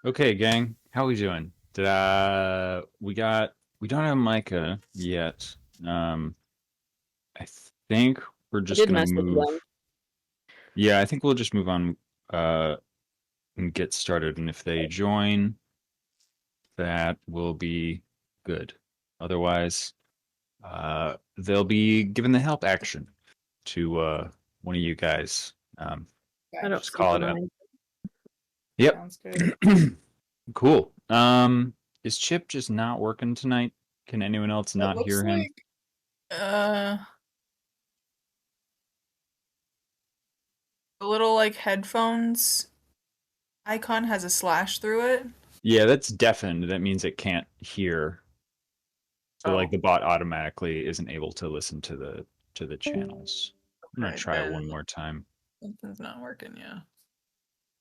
Okay, gang, how we doing? We don't have Micah yet. Um, I think we're I just did gonna message move. them. Yeah, I think we'll just move on and get started. And if they join, that will be good. Otherwise, they'll be given the help action to one of you guys. I don't Just call super it out. mind. Yep. Sounds good. Cool. Is Chip just not working tonight? Can anyone else It not looks hear him? like uh the little like headphones icon has a slash through it. Yeah, that's deafened. That means it can't hear. So like Oh, the bot automatically isn't able to listen to the channels. I'm gonna okay. try it Then one more time. something's not working. Yeah.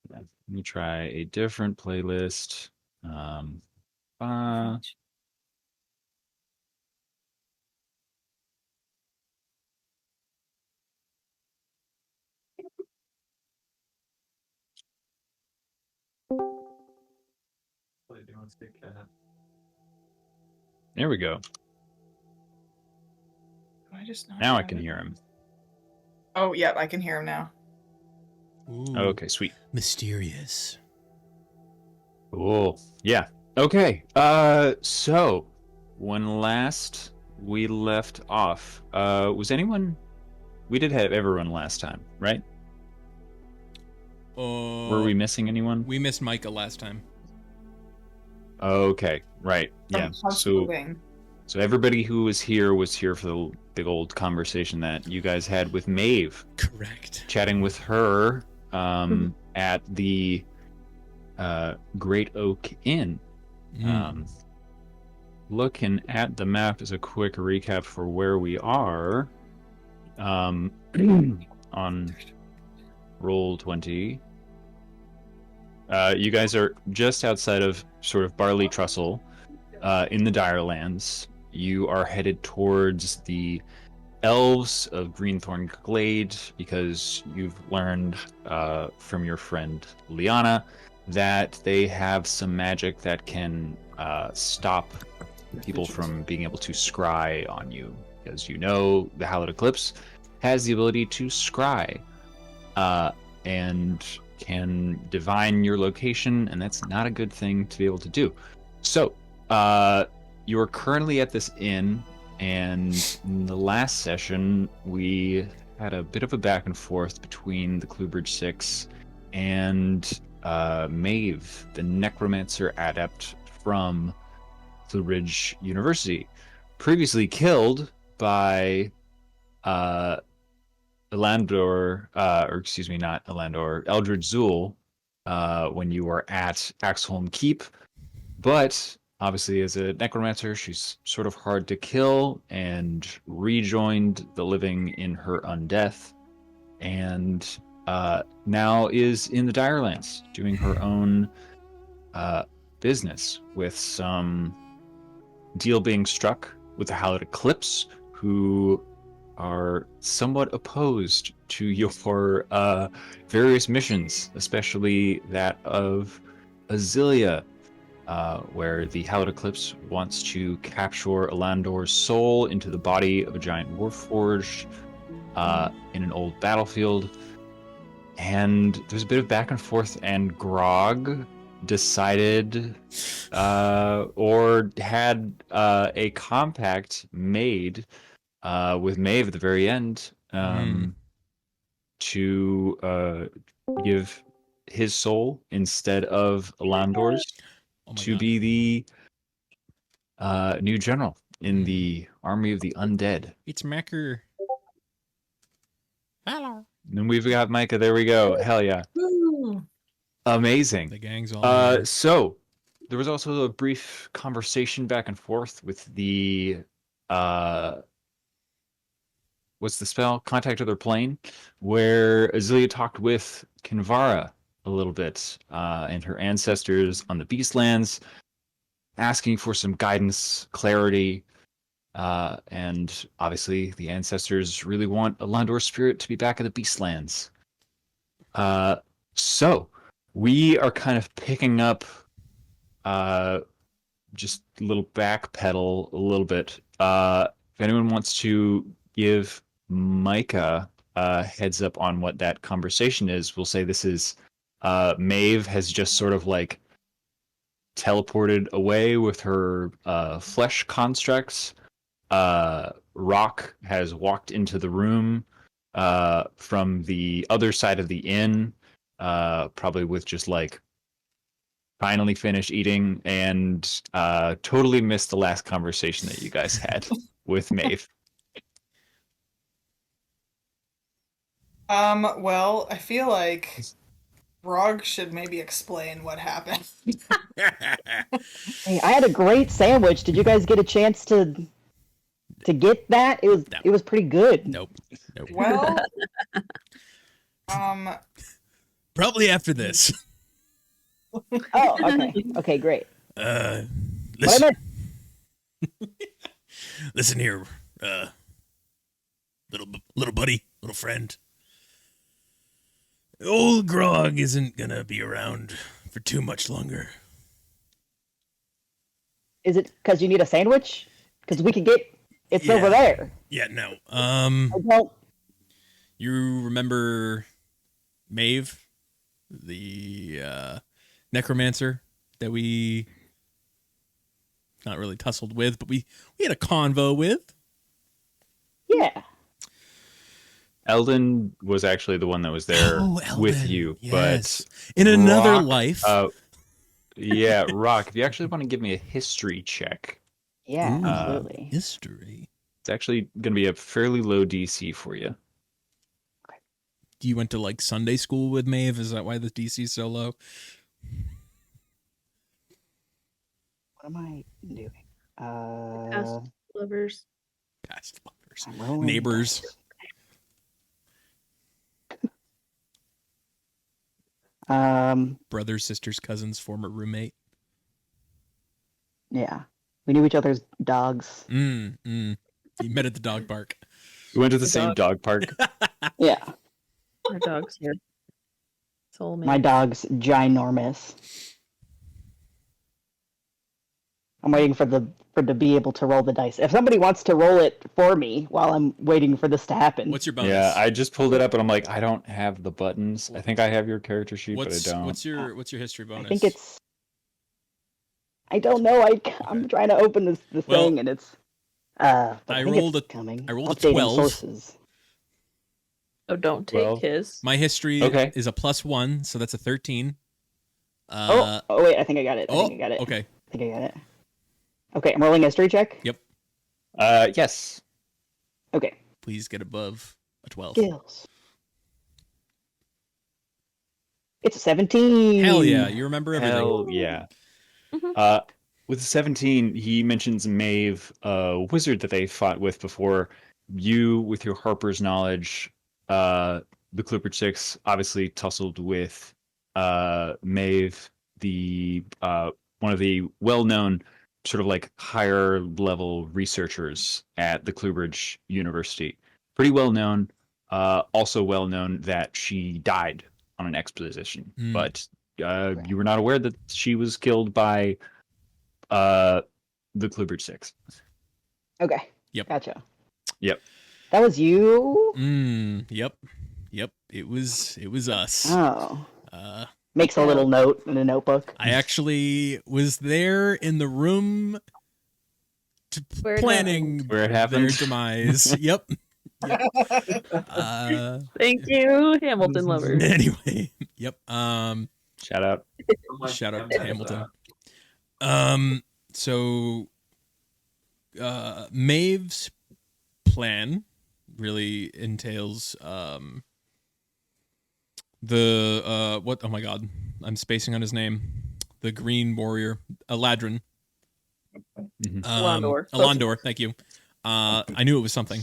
Yeah. Let me try a different playlist. Uh, there we go. Do I just not Now I have can it? hear him. Oh, yeah, I can hear him now. Ooh, Okay, sweet. mysterious. Cool. Yeah. Okay. So when last we left off, was anyone? We did have everyone last time, right? Were we missing anyone? We missed Micah last time. Okay, right. Yeah. House moving. So everybody who was here for the big old conversation that you guys had with Maeve, Correct. chatting with her at the Great Oak Inn. Looking at the map as a quick recap for where we are on Roll20. You guys are just outside of sort of Barley Trestle in the Direlands. You are headed towards the Elves of Greenthorn Glade because you've learned from your friend Liana that they have some magic that can stop people from being able to scry on you. Because you know the Hallowed Eclipse has the ability to scry and can divine your location, and that's not a good thing to be able to do. So, you are currently at this inn, and in the last session, we had a bit of a back and forth between the Cluehbridge Six and Maeve, the necromancer adept from Cluehbridge University, previously killed by Elandor, or excuse me, not Elandor, Eldred Zool, when you were at Axholm Keep. But obviously, as a necromancer, she's sort of hard to kill and rejoined the living in her undeath, and now is in the Direlands doing her own business with some deal being struck with the Hallowed Eclipse, who are somewhat opposed to your various missions, especially that of Azilia, where the Hallowed Eclipse wants to capture Elandor's soul into the body of a giant warforged in an old battlefield. And there's a bit of back and forth, and Grog decided or had a compact made with Maeve at the very end to give his soul instead of Elandor's to God. be the new general in the army of the undead. It's Macker. Hello. And we've got Micah. There we go. Hell yeah. Woo! The Amazing. gang's all here. So there was also a brief conversation back and forth with the what's the spell? Contact Other Plane, where Azilia talked with Kinvara a little bit and her ancestors on the Beastlands, asking for some guidance, clarity, and obviously the ancestors really want a Landor spirit to be back at the Beastlands. So We are kind of picking up just a little backpedal a little bit. If anyone wants to give Micah a heads up on what that conversation is, we'll say this is Maeve has just sort of like teleported away with her flesh constructs. Rock has walked into the room from the other side of the inn, probably with just like finally finished eating and totally missed the last conversation that you guys had with Maeve. Well, I feel like Grog should maybe explain what happened. Hey, I had a great sandwich. Did you guys get a chance to get that? No. It was pretty good. Nope. Well, Probably after this. Oh, okay. Okay, great. What I Listen, meant, listen here, little buddy, little friend. Old Grog isn't gonna be around for too much longer. is it because you need a sandwich? Because we can get it's Yeah. over there. Yeah, no. I don't. You remember Maeve, the necromancer that we not really tussled with, but we had a convo with. Yeah. Eldon was actually the one that was there with Eldon, you, yes. but In another Rock, life. yeah, Rock, if you actually want to give me a history check, Yeah, Ooh. absolutely. History. it's actually going to be a fairly low DC for you. You went to like Sunday school with Maeve? Is that why the DC's so low? What am I doing? Past lovers. Past lovers. I'm rolling Neighbors. dice. Brothers, sisters, cousins, former roommate. Yeah. We knew each other's dogs. You met at the dog park. We went to the The same dog park. Yeah. Our dog's here. Soulmate. My dog's ginormous. I'm waiting for to be able to roll the dice. If somebody wants to roll it for me while I'm waiting for this to happen. What's your bonus? Yeah, I just pulled it up and I'm like, I don't have the buttons. I think I have your character sheet, but I don't. What's your history bonus? I think it's. I don't know. I'm trying to open the Well, thing and it's. But I think rolled it's a- coming. I rolled a Updating 12. Sources. Oh, don't take Well, his. My history Okay. is a +1, so that's a 13. Oh wait, I think I got it. I think I got it. Okay. I think I got it. Okay, I'm rolling a history check. Yep. Yes. Okay. Please get above a 12. Skills. It's a 17. Hell yeah, you remember everything. Hell yeah. Mhm. With 17, he mentions Maeve, a wizard that they fought with before. You, with your Harper's knowledge, the Cluehbridge Six obviously tussled with Maeve, the one of the well-known sort of like higher level researchers at the Cluehbridge University. Pretty well known. Also well known that she died on an exposition, Hmm. but you were not aware that she was killed by the Cluehbridge Six. Okay. Yep. Gotcha. Yep. That was you? Yep. It was us. Oh. Makes Makes a little note in a notebook. I actually was there in the room Where it planning Where it their happened. demise. Yep. Thank you, Hamilton lovers. Anyway, yep. Shout out. Shout out to Hamilton. So Maeve's plan really entails the what? Oh my God, I'm spacing on his name. The Green Warrior, Aladrin. Alondor. Alondor, thank you. I knew it was something.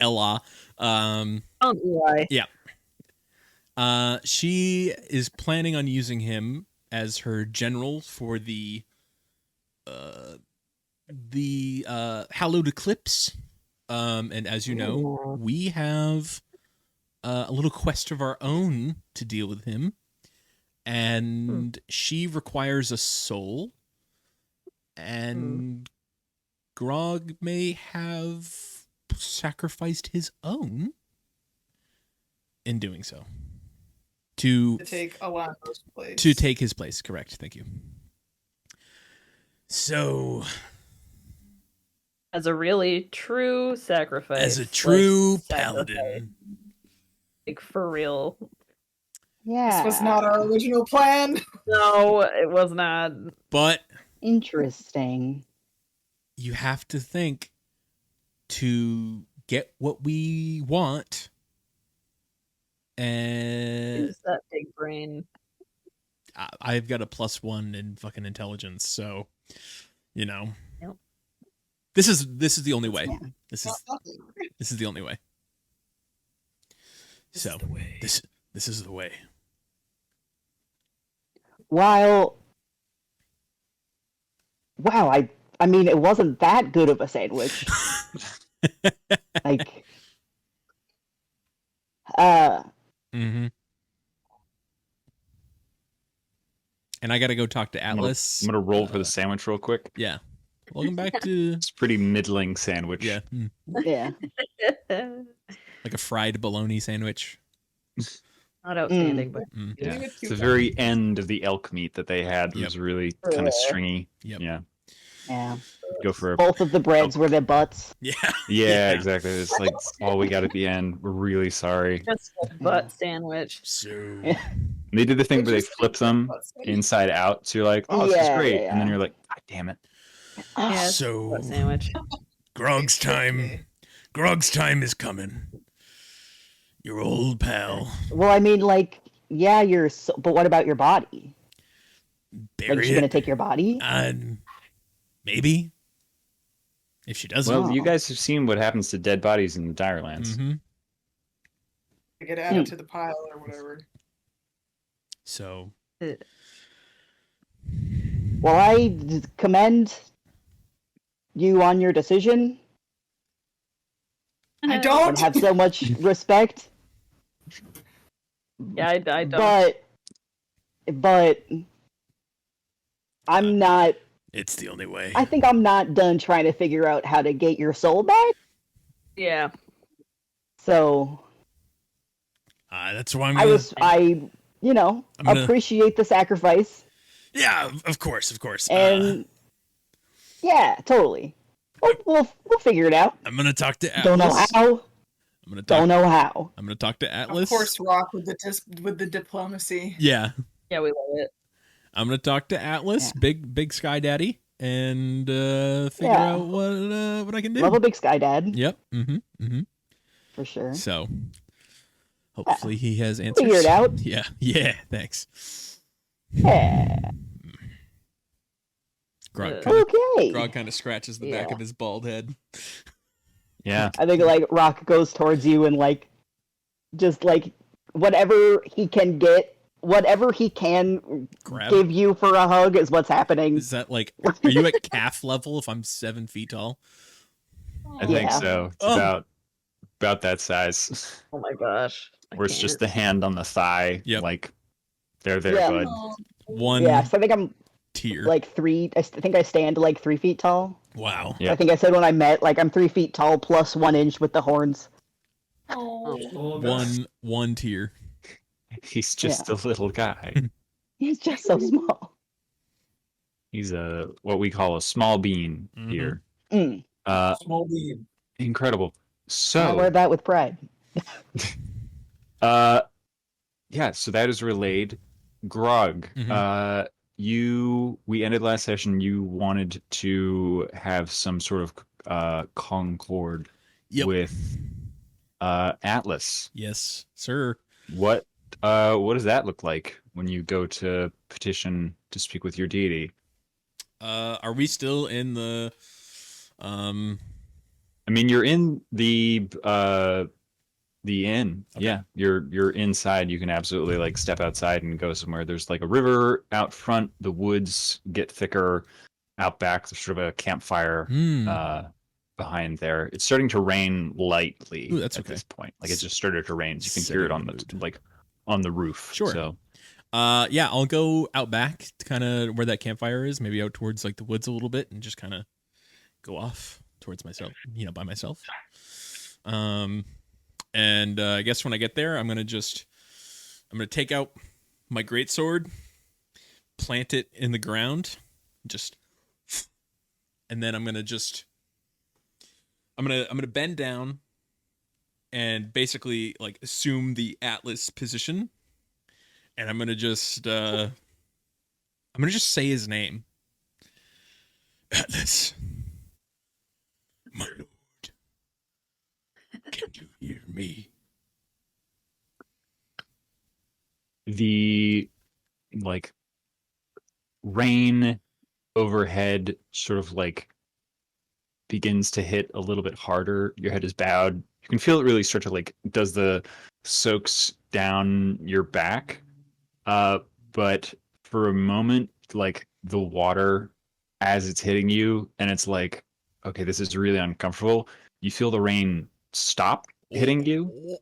Ella. Oh, why? She is planning on using him as her general for the hallowed eclipse. And as you know, we have a little quest of our own to deal with him. and she requires a soul, and Grog may have sacrificed his own in doing so. To take Alonso's place. To take his place, correct. Thank you. So, As a really true sacrifice. as a true like, paladin. Like, for real. Yeah. This was not our original plan. No, it was not. But Interesting. you have to think, to get what we want, and Use that big brain. I've got a +1 in fucking intelligence, so Yep. this is the only way. Yeah. This is the only way. This is the way. This is the way. Wow, I mean, it wasn't that good of a sandwich. Like, Mm-hmm. And I got to go talk to Atlas. I'm gonna roll for the sandwich real quick. Yeah. Welcome back to It's a pretty middling sandwich. yeah, yeah. like a fried bologna sandwich. Not outstanding, but Yeah. Leave it It's to the them. very end of the elk meat that they had was really kind of stringy. Yep. Yeah. Yeah. Go for a Both of the breads were their butts. Yeah. yeah, exactly. It's like all we got at the end. We're really sorry. just a butt sandwich. So Yeah. And they did the thing where they flip them inside out. So you're like, oh, this is Yeah, great. yeah, And then yeah. you're like, God damn it. Yeah, so butt sandwich. Grog's time. Grog's time is coming. Your old pal. Well, I mean, like, yeah, but what about your body? Like, Bury is she gonna it. take your body? Maybe. If she doesn't. Well, you guys have seen what happens to dead bodies in the Dire Lands. Mm-hmm. Get added to the pile or whatever. So Well, I commend you on your decision I and don't. have so much respect. Yeah, I don't. But I'm not. it's the only way. I think I'm not done trying to figure out how to get your soul back. Yeah. So That's why I'm I gonna, I'm gonna- appreciate the sacrifice. Yeah, of course. And yeah, totally. We'll figure it out. I'm gonna talk to Atlas. Don't know how. I'm gonna Don't know how. I'm gonna talk to Atlas. Of course, Rock with the diplomacy. Yeah. Yeah, we love it. I'm gonna talk to Atlas, Yeah. big Sky Daddy, and figure Yeah. out what I can do. Love a big sky dad Yep. Mm-hmm. for sure. So hopefully he has answers. Figure it out. Yeah. Thanks. Yeah. Grog Okay. kind of scratches the back Yeah. of his bald head. Yeah. I think like Rock goes towards you and like just like whatever he can get, whatever he can Grab. give you for a hug is what's happening. Is that like? Are you at calf level? If I'm 7 feet tall. I think Yeah. so. It's Oh. about that size. Oh my gosh. I Where it's can't. just the hand on the thigh. Yep. Like, there, Yeah. bud. One Yeah, so I think I'm tier. like I think I stand like 3 feet tall. Wow. Yeah. I think I said when I met, like I'm 3 feet tall plus 1 inch with the horns. One tier. He's just a little guy. He's just so small. He's what we call a small bean Mhm. here. Mm. Small bean. Incredible. I wear So, that with pride. yeah, so that is relayed. Grog, Mhm. we ended last session. You wanted to have some sort of concord Yep. with Atlas. Yes, sir. What does that look like when you go to petition to speak with your deity? Are we still in the I mean, you're in the inn. Okay. Yeah, you're inside. You can absolutely like step outside and go somewhere. There's like a river out front. The woods get thicker. Out back, there's sort of a campfire behind there. It's starting to rain lightly. Ooh, that's at okay. this point. Like it just started to rain. So you can hear it on the roof. Sure. So Yeah, I'll go out back to kind of where that campfire is, maybe out towards like the woods a little bit, and just kind of go off towards myself, by myself. And I guess when I get there, I'm gonna take out my greatsword, plant it in the ground, and then I'm gonna bend down and basically like assume the Atlas position, and I'm gonna just say his name. Atlas, my lord, can you hear me? The like rain overhead sort of like begins to hit a little bit harder. Your head is bowed. You can feel it really start to like does the soaks down your back. But for a moment, like the water as it's hitting you, and it's like, okay, this is really uncomfortable. You feel the rain stop hitting you,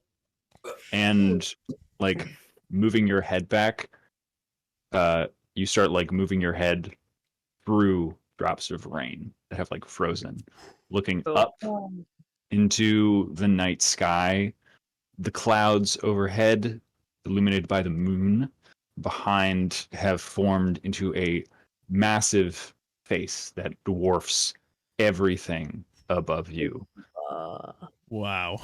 and like moving your head back, you start like moving your head through drops of rain that have like frozen, looking up into the night sky. The clouds overhead, illuminated by the moon behind, have formed into a massive face that dwarfs everything above you. Wow.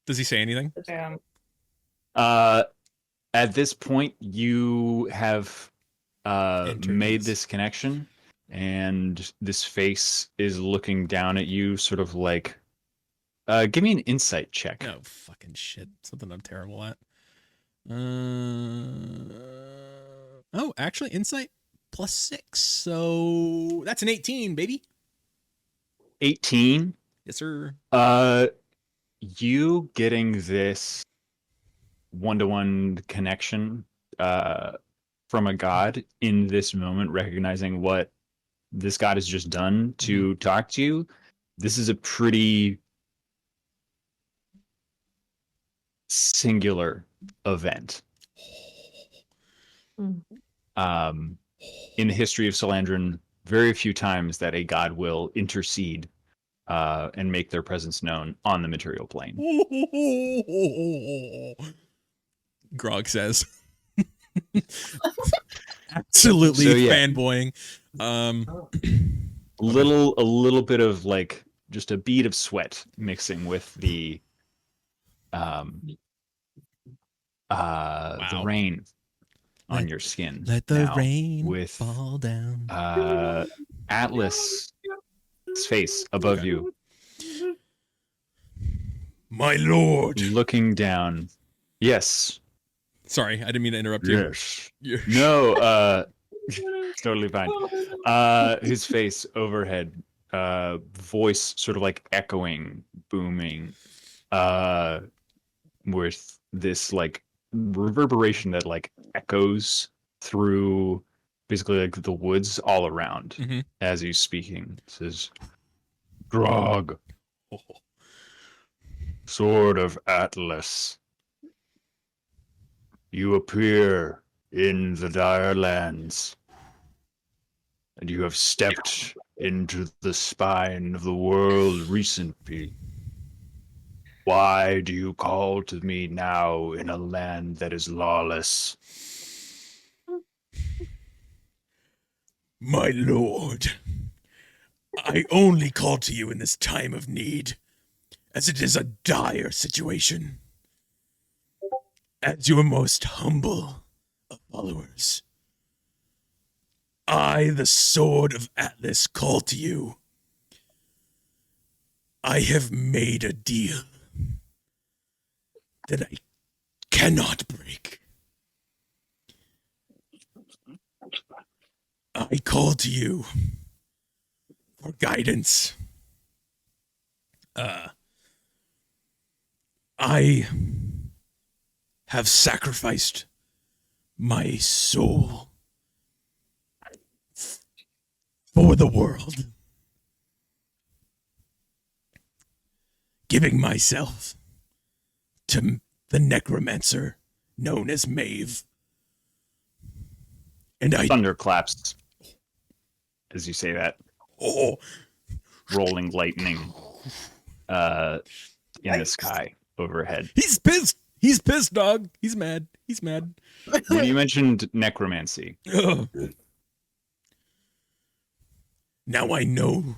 Does he say anything? Damn. At this point, you have made this connection, and this face is looking down at you, sort of like, give me an insight check. No fucking shit. Something I'm terrible at. Oh, actually, insight +6. So that's an 18, baby. 18? Yes, sir. You getting this one-to-one connection from a god in this moment, recognizing what this god has just done to talk to you, this is a pretty singular event. In the history of Salandran, very few times that a god will intercede and make their presence known on the material plane. Grog says. Absolutely So, yeah. fanboying. A little bit of like just a bead of sweat mixing with the rain on your skin. Let the now, rain with fall down. Atlas' face above you, My lord. looking down. Yes. Sorry, I didn't mean to interrupt you. Yes. No, totally fine. His face overhead, voice sort of like echoing, booming, with this like reverberation that like echoes through basically like the woods all around as he's speaking. It says, Grog, Sword of Atlas, you appear in the Dire Lands, and you have stepped into the spine of the world recently. Why do you call to me now in a land that is lawless? My lord, I only call to you in this time of need, as it is a dire situation. As your most humble of followers, I, the Sword of Atlas, call to you. I have made a deal that I cannot break. I call to you for guidance. I have sacrificed my soul for the world, giving myself to the necromancer known as Maeve. And I... Thunderclaps as you say that. Oh, Rolling lightning in the sky overhead. he's pissed! He's pissed, dog! He's mad. He's mad. When you mentioned necromancy, Ugh. Now I know.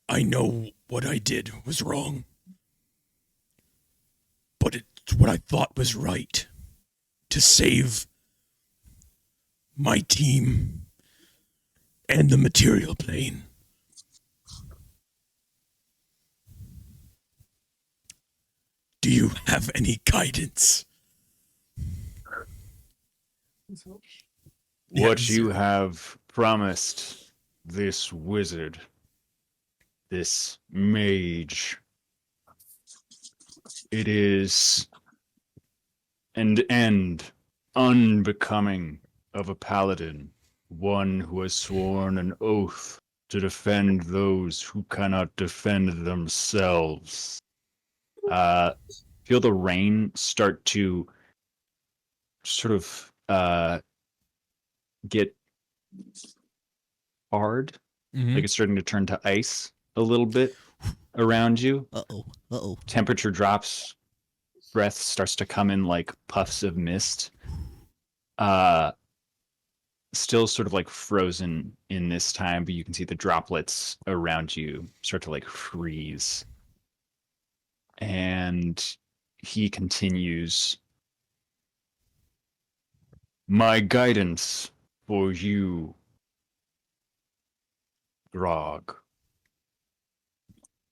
I know what I did was wrong. But it's what I thought was right. To save my team and the material plane. Do you have any guidance? what Yes. you have promised this wizard, this mage, it is an end unbecoming of a paladin, one who has sworn an oath to defend those who cannot defend themselves. Feel the rain start to sort of get hard, Mm-hmm. like it's starting to turn to ice a little bit around you. Uh-oh. Temperature drops, breath starts to come in like puffs of mist. Still sort of like frozen in this time, but you can see the droplets around you start to like freeze. And he continues, my guidance for you, Grog.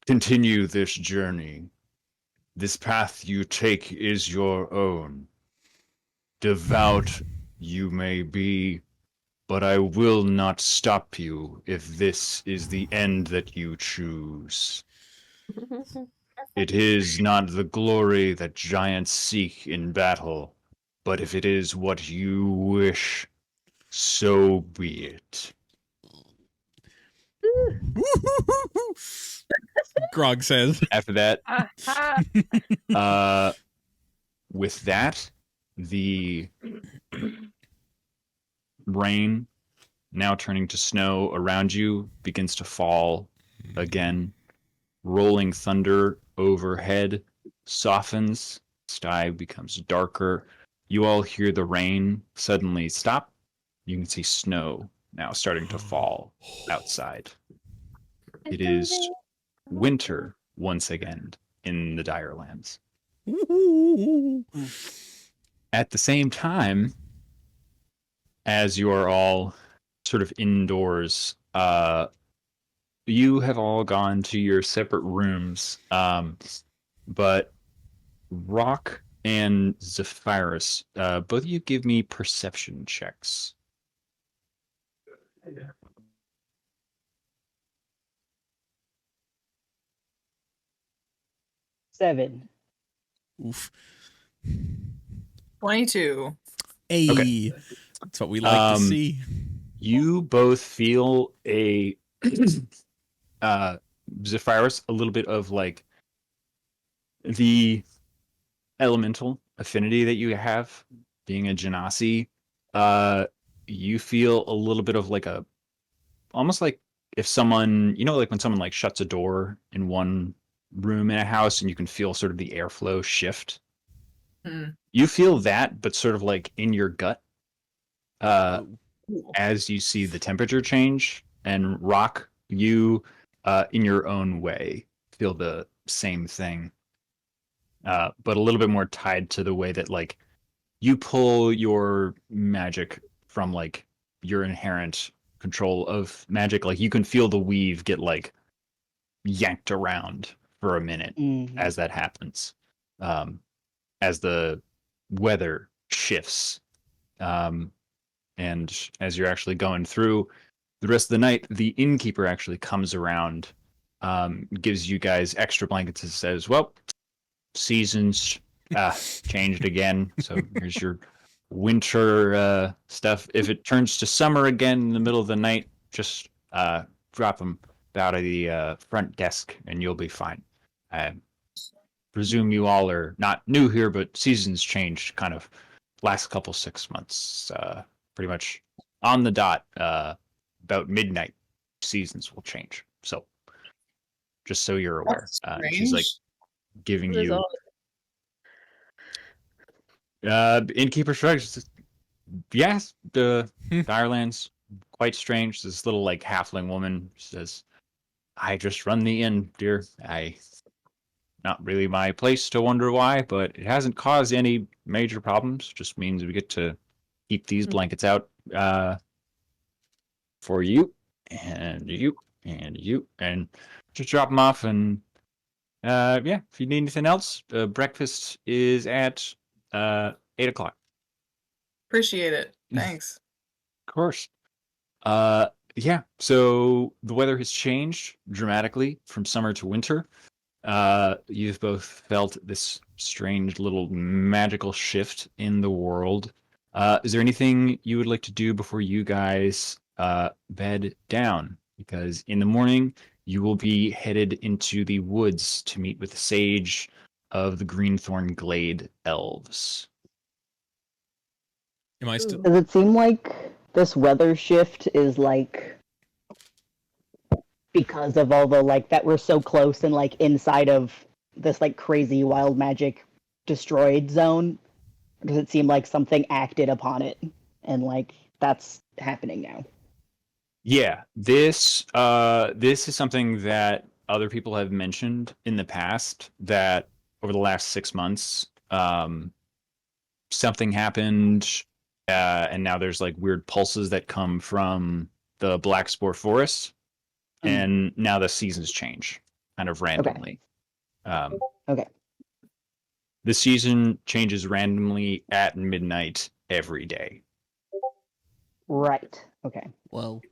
Continue this journey. This path you take is your own. Devout you may be, but I will not stop you if this is the end that you choose. It is not the glory that giants seek in battle, but if it is what you wish, so be it. Grog says. After that, with that, the rain, now turning to snow around you, begins to fall again. Rolling thunder overhead softens, sky becomes darker. You all hear the rain suddenly stop. You can see snow now starting to fall outside. It is winter once again in the Dire Lands. At the same time, as you are all sort of indoors, you have all gone to your separate rooms, but Rock and Zephyrus, both of you give me perception checks. Seven. Oof. 22. Hey, Okay. that's what we like to see. You both feel a Zephyrus, a little bit of like the elemental affinity that you have being a Genasi. You feel a little bit of like a almost like if someone, you know, like when someone like shuts a door in one room in a house and you can feel sort of the airflow shift. You feel that, but sort of like in your gut, as you see the temperature change. And Rock, you, in your own way, feel the same thing, but a little bit more tied to the way that like you pull your magic from like your inherent control of magic. Like you can feel the weave get like yanked around for a minute as that happens, as the weather shifts, and as you're actually going through the rest of the night, the innkeeper actually comes around, gives you guys extra blankets and says, well, seasons changed again, so here's your winter stuff. If it turns to summer again in the middle of the night, just drop them out of the front desk and you'll be fine. presume you all are not new here, but seasons changed kind of last couple 6 months. Pretty much on the dot, about midnight, seasons will change. So just so you're aware. That's And she's like strange. giving What is you all- innkeeper shrugs. Yes, the Direland's quite strange. This little like halfling woman says, I just run the inn, dear. Not really my place to wonder why, but it hasn't caused any major problems. Just means we get to keep these blankets out for you and you and you, and just drop them off. And yeah, if you need anything else, breakfast is at 8 o'clock. Appreciate it. Thanks. Of course. Yeah. So the weather has changed dramatically from summer to winter. You've both felt this strange little magical shift in the world. Is there anything you would like to do before you guys bed down? Because in the morning, you will be headed into the woods to meet with the sage of the Greenthorn Glade elves. Am I still? Does it seem like this weather shift is like because of all the like that we're so close and like inside of this like crazy wild magic destroyed zone? Or does it seem like something acted upon it and like that's happening now? Yeah, this is something that other people have mentioned in the past that over the last 6 months, something happened, and now there's like weird pulses that come from the Black Spore Forest, and now the seasons change kind of randomly. Okay. The season changes randomly at midnight every day. Right. Okay. Whoa.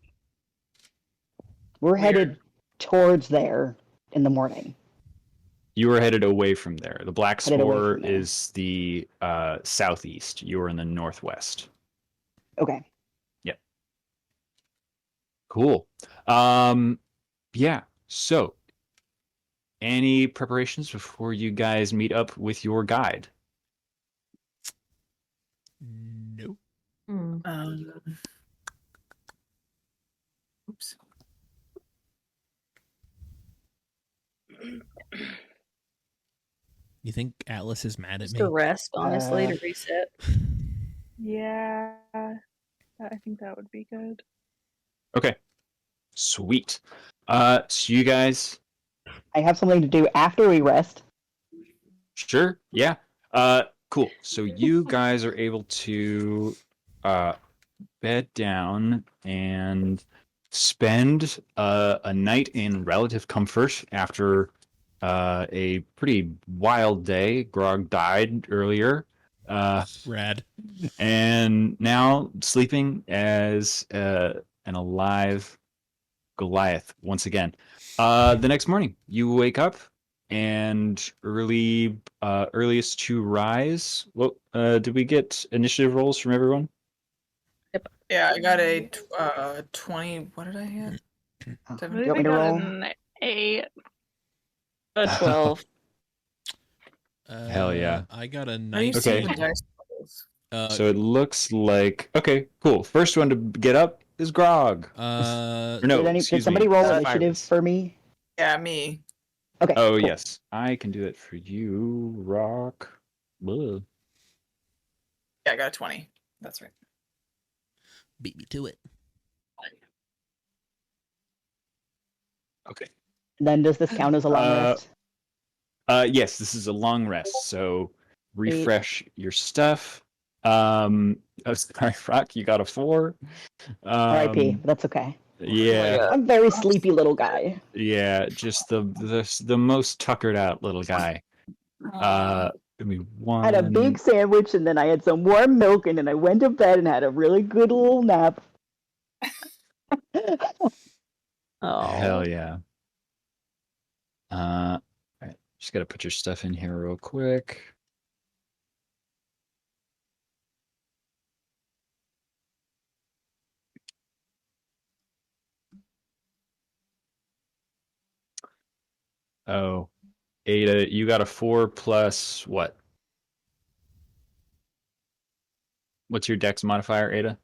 We're Weird. headed towards there in the morning. You are headed away from there. The Black Headed away Spore from there. is the southeast. You are in the northwest. Okay. Cool. Yeah. So, any preparations before you guys meet up with your guide? Nope. Oops. You think Atlas is mad at Just me? to rest, honestly, to Uh, reset. Yeah, I think that would be good. Okay. Sweet. So you guys, I have something to do after we rest. sure, yeah. Cool. So you guys are able to bed down and spend a night in relative comfort after a pretty wild day. Grog died earlier. Rad. And now sleeping as an alive Goliath once again. The next morning, you wake up and earliest to rise. Well, did we get initiative rolls from everyone? Yeah, I got a 20. What did I hit? Oh, do I you believe want I me to got roll? an 8. A 12. Hell yeah. I got a How do you see Okay. the dice rolls? So it looks like okay, cool. First one to get up is Grog. Or no, Did excuse somebody me, roll Cyrus. initiative for me? Yeah, me. Okay. Oh cool. yes, I can do that for you, Rock. Ugh. Yeah, I got a 20. That's right. beat me to it. Okay. Then does this count as a long rest? Yes, this is a long rest, so refresh your stuff. Oh, sorry, Rock, you got a 4. R.I.P. But that's okay. Yeah, I'm a very sleepy little guy. yeah, just the most tuckered out little guy. Give me I had a one. big sandwich and then I had some warm milk and then I went to bed and had a really good little nap. Oh. Hell yeah. All right, just gotta put your stuff in here real quick. Oh, Ada, you got a 4 plus what? What's your dex modifier, Ada?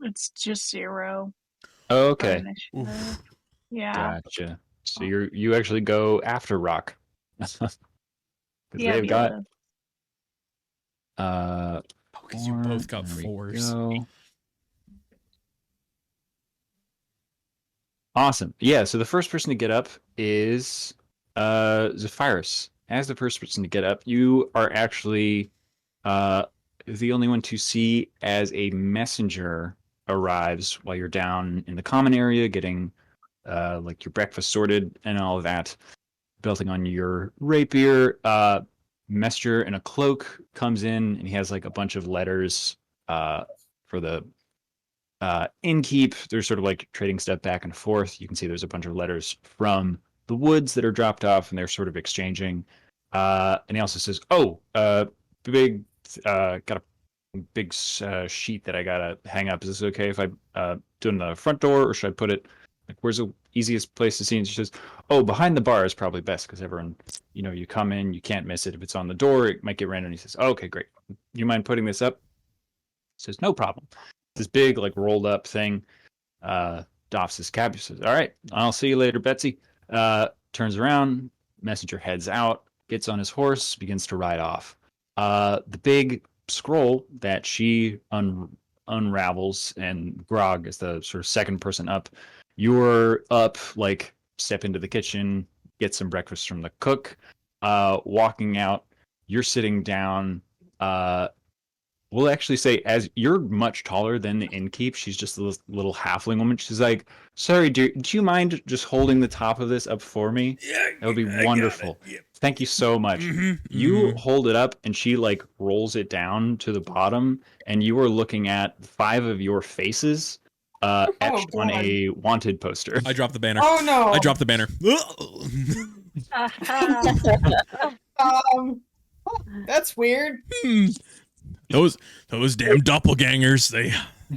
It's just 0 Oh, for okay. initiative. Yeah. Gotcha. So you actually go after Rock. Because they've got Fabulous. Because you both got there we 4s. go. Awesome. Yeah, so the first person to get up is Zephyrus. As the first person to get up, you are actually the only one to see as a messenger arrives while you're down in the common area getting like your breakfast sorted and all of that, belting on your rapier. Messenger in a cloak comes in and he has like a bunch of letters for the Innkeep. They're sort of like trading stuff back and forth. You can see there's a bunch of letters from the woods that are dropped off, and they're sort of exchanging. And he also says, "Oh, big, got a big sheet that I gotta hang up. Is this okay if I do it in the front door, or should I put it like where's the easiest place to see?" And she says, "Oh, behind the bar is probably best because everyone, you come in, you can't miss it. If it's on the door, it might get random." And he says, oh, "Okay, great. You mind putting this up?" He says, "No problem." This big like rolled up thing. Doffs his cap. He says, "All right, I'll see you later, Betsy." Turns around, messenger heads out, gets on his horse, begins to ride off. The big scroll that she unravels, and Grog is the sort of second person up. You're up, like step into the kitchen, get some breakfast from the cook. Walking out, you're sitting down. We'll actually say, as you're much taller than the innkeep, she's just a little halfling woman. She's like, "Sorry, do you mind just holding the top of this up for me? Yeah, That would be I got wonderful. it. Yep. Thank you so much." You hold it up, and she like rolls it down to the bottom, and you are looking at 5 of your faces etched on God. a wanted poster. I dropped the banner. Oh no! I dropped the banner. That's weird. those damn doppelgangers,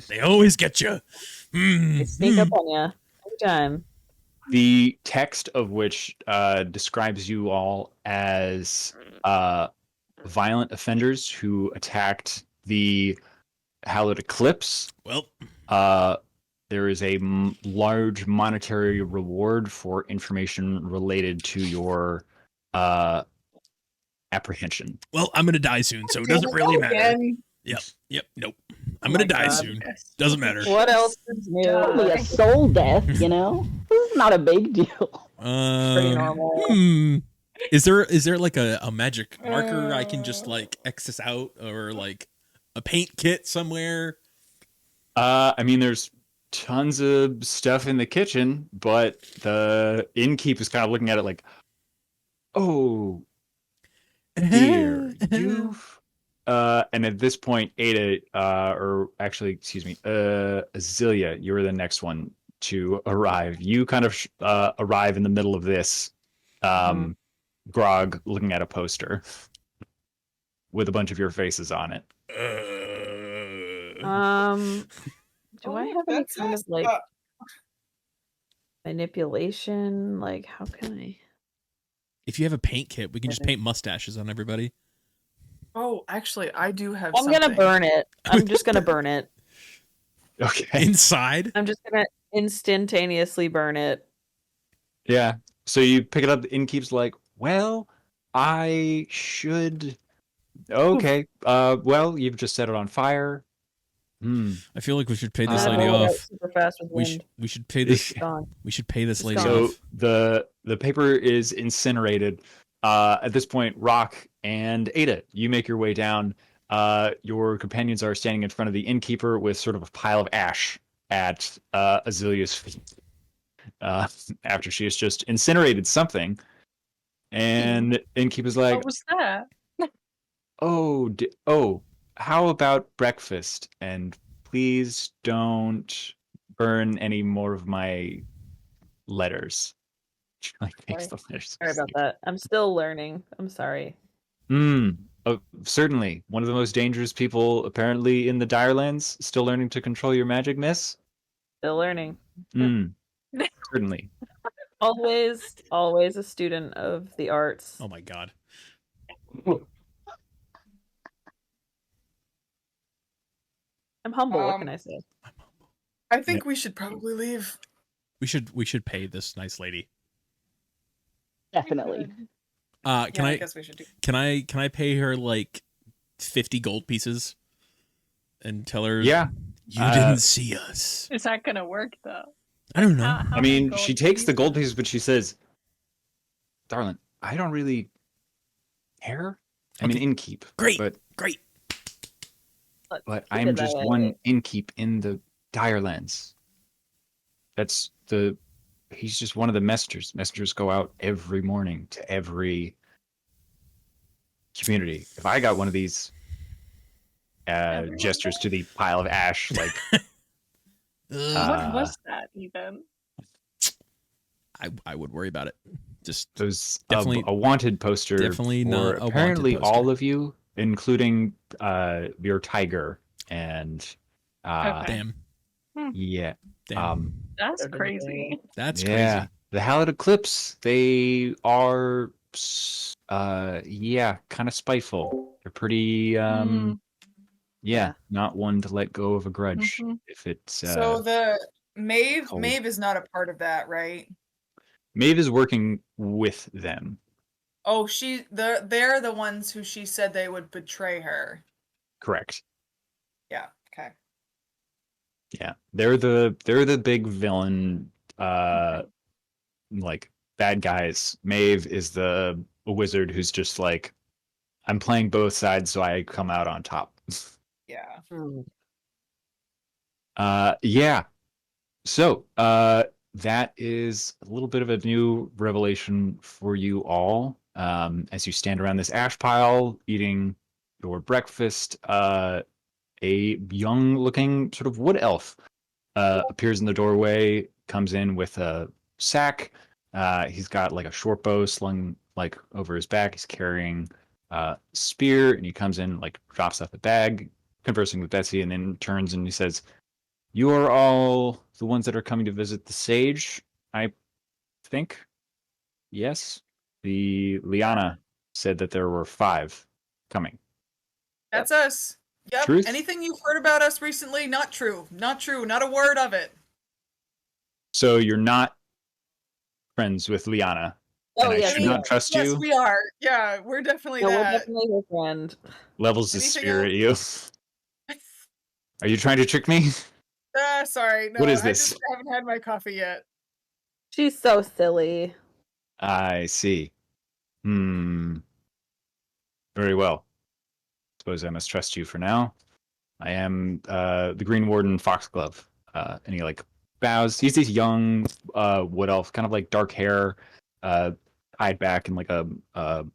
they always get you. They sneak up on you every time. The text of which describes you all as violent offenders who attacked the hallowed eclipse. Well, there is a large monetary reward for information related to your apprehension. well, I'm gonna die soon, so it doesn't really matter. Again. Yep, nope. I'm Oh gonna my die God. soon. Doesn't matter. What else is new? Only a soul death, This is not a big deal. Pretty normal. Is there like a magic marker I can just like X this out, or like a paint kit somewhere? I mean, there's tons of stuff in the kitchen, but the innkeep is kind of looking at it like, "Oh, dear, you've." And at this point, Ada, or actually, excuse me, Azealia, you were the next one to arrive. You kind of arrive in the middle of this. Grog looking at a poster with a bunch of your faces on it. Do I have any kind of like manipulation? Like, how can I? If you have a paint kit, we can just paint mustaches on everybody. Oh, actually, I do have. I'm gonna burn it. I'm just gonna burn it. Okay. Inside? I'm just gonna instantaneously burn it. Yeah. So you pick it up. The innkeep's like, "Well, I should." Okay. Well, you've just set it on fire. I feel like we should pay this I lady rolled out off. super fast with wind. We should pay this. It's gone. We should pay this It's lady gone. So off. the paper is incinerated. At this point, Rock and Ada, you make your way down. Your companions are standing in front of the innkeeper with sort of a pile of ash at Azilia's feet. After she has just incinerated something, and innkeeper's like, What was that? "Oh, how about breakfast? And please don't burn any more of my letters." Like takes the letters. Sorry about that. I'm still learning. I'm sorry. Certainly. One of the most dangerous people apparently in the Direlands, still learning to control your magic, miss. Still learning. Certainly. Always a student of the arts. Oh my god. I'm humble. What can I say? I think we should probably leave. We should pay this nice lady. Definitely. Can Yeah, I I guess we should do. can I pay her like 50 gold pieces and tell her Yeah. you didn't see us? Is that gonna work though? I don't know. How I many mean, gold she takes the gold pieces? pieces, but she says, "Darling, I don't really care. I mean, Okay. innkeep. Great. But Great. but Keep I'm it that just way. one innkeep in the Direlands. That's the. He's just one of the messengers. Messengers go out every morning to every community. If I got one of these Everyone gestures to the pile of ash, like What was that even? I would worry about it. Just those Definitely- a wanted poster definitely for not a wanted apparently poster. all of you, including your tiger and Okay. damn. yeah, Damn. That's So did crazy. That's yeah. crazy. The Hallowed Eclipse. They are yeah, kind of spiteful. They're pretty yeah, not one to let go of a grudge Mhm. if it's So the Maeve cold. is not a part of that, right? Maeve is working with them. Oh, they're the ones who she said they would betray her. Correct. Yeah. Okay. Yeah. They're the big villain like bad guys. Maeve is the wizard who's just like, I'm playing both sides so I come out on top. Yeah. Yeah. So, that is a little bit of a new revelation for you all. As you stand around this ash pile eating your breakfast, a young looking sort of wood elf appears in the doorway, comes in with a sack. He's got like a short bow slung like over his back. He's carrying a spear, and he comes in, like drops off the bag, conversing with Betsy, and then turns and he says, "You are all the ones that are coming to visit the sage, I think." Yes. The Liana said that there were 5 coming. That's us. Yep. Truth? Anything you've heard about us recently, not true. Not true. Not a word of it. So you're not friends with Liana, Oh, and I yes, should we not are. trust Yes, you. we are. Yeah, we're definitely No, we're that. definitely her friend. Levels the Anything spear at you. Are you trying to trick me? Sorry. No, What is I this? just haven't had my coffee yet. She's so silly. I see. Hmm. Very well. Suppose I must trust you for now. I am the Green Warden Foxglove. And he like bows. He's this young wood elf, kind of like dark hair, tied back in like a what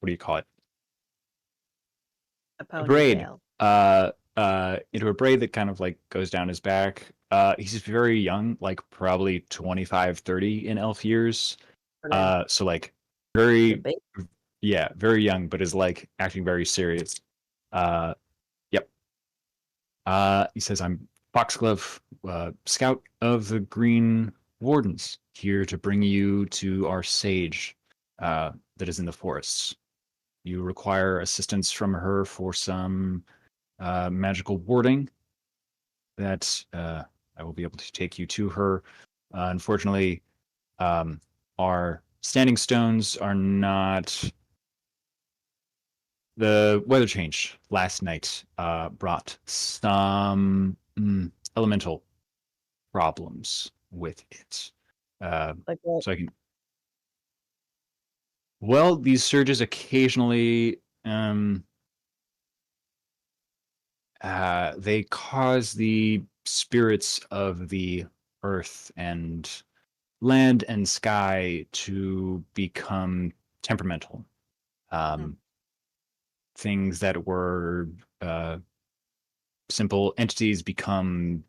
do you call it? A A braid. ponytail. Into a braid that kind of like goes down his back. He's very young, like probably 25, 30 in elf years. So like very, yeah, very young, but is like acting very serious. Yep. He says, "I'm Foxglove, scout of the Green Wardens, here to bring you to our sage that is in the forests. You require assistance from her for some magical warding that I will be able to take you to her. Unfortunately, our standing stones are not. The weather change last night brought some elemental problems with it. Like what? So I can. Well, these surges occasionally they cause the spirits of the earth and land and sky to become temperamental. Um, Things that were simple entities become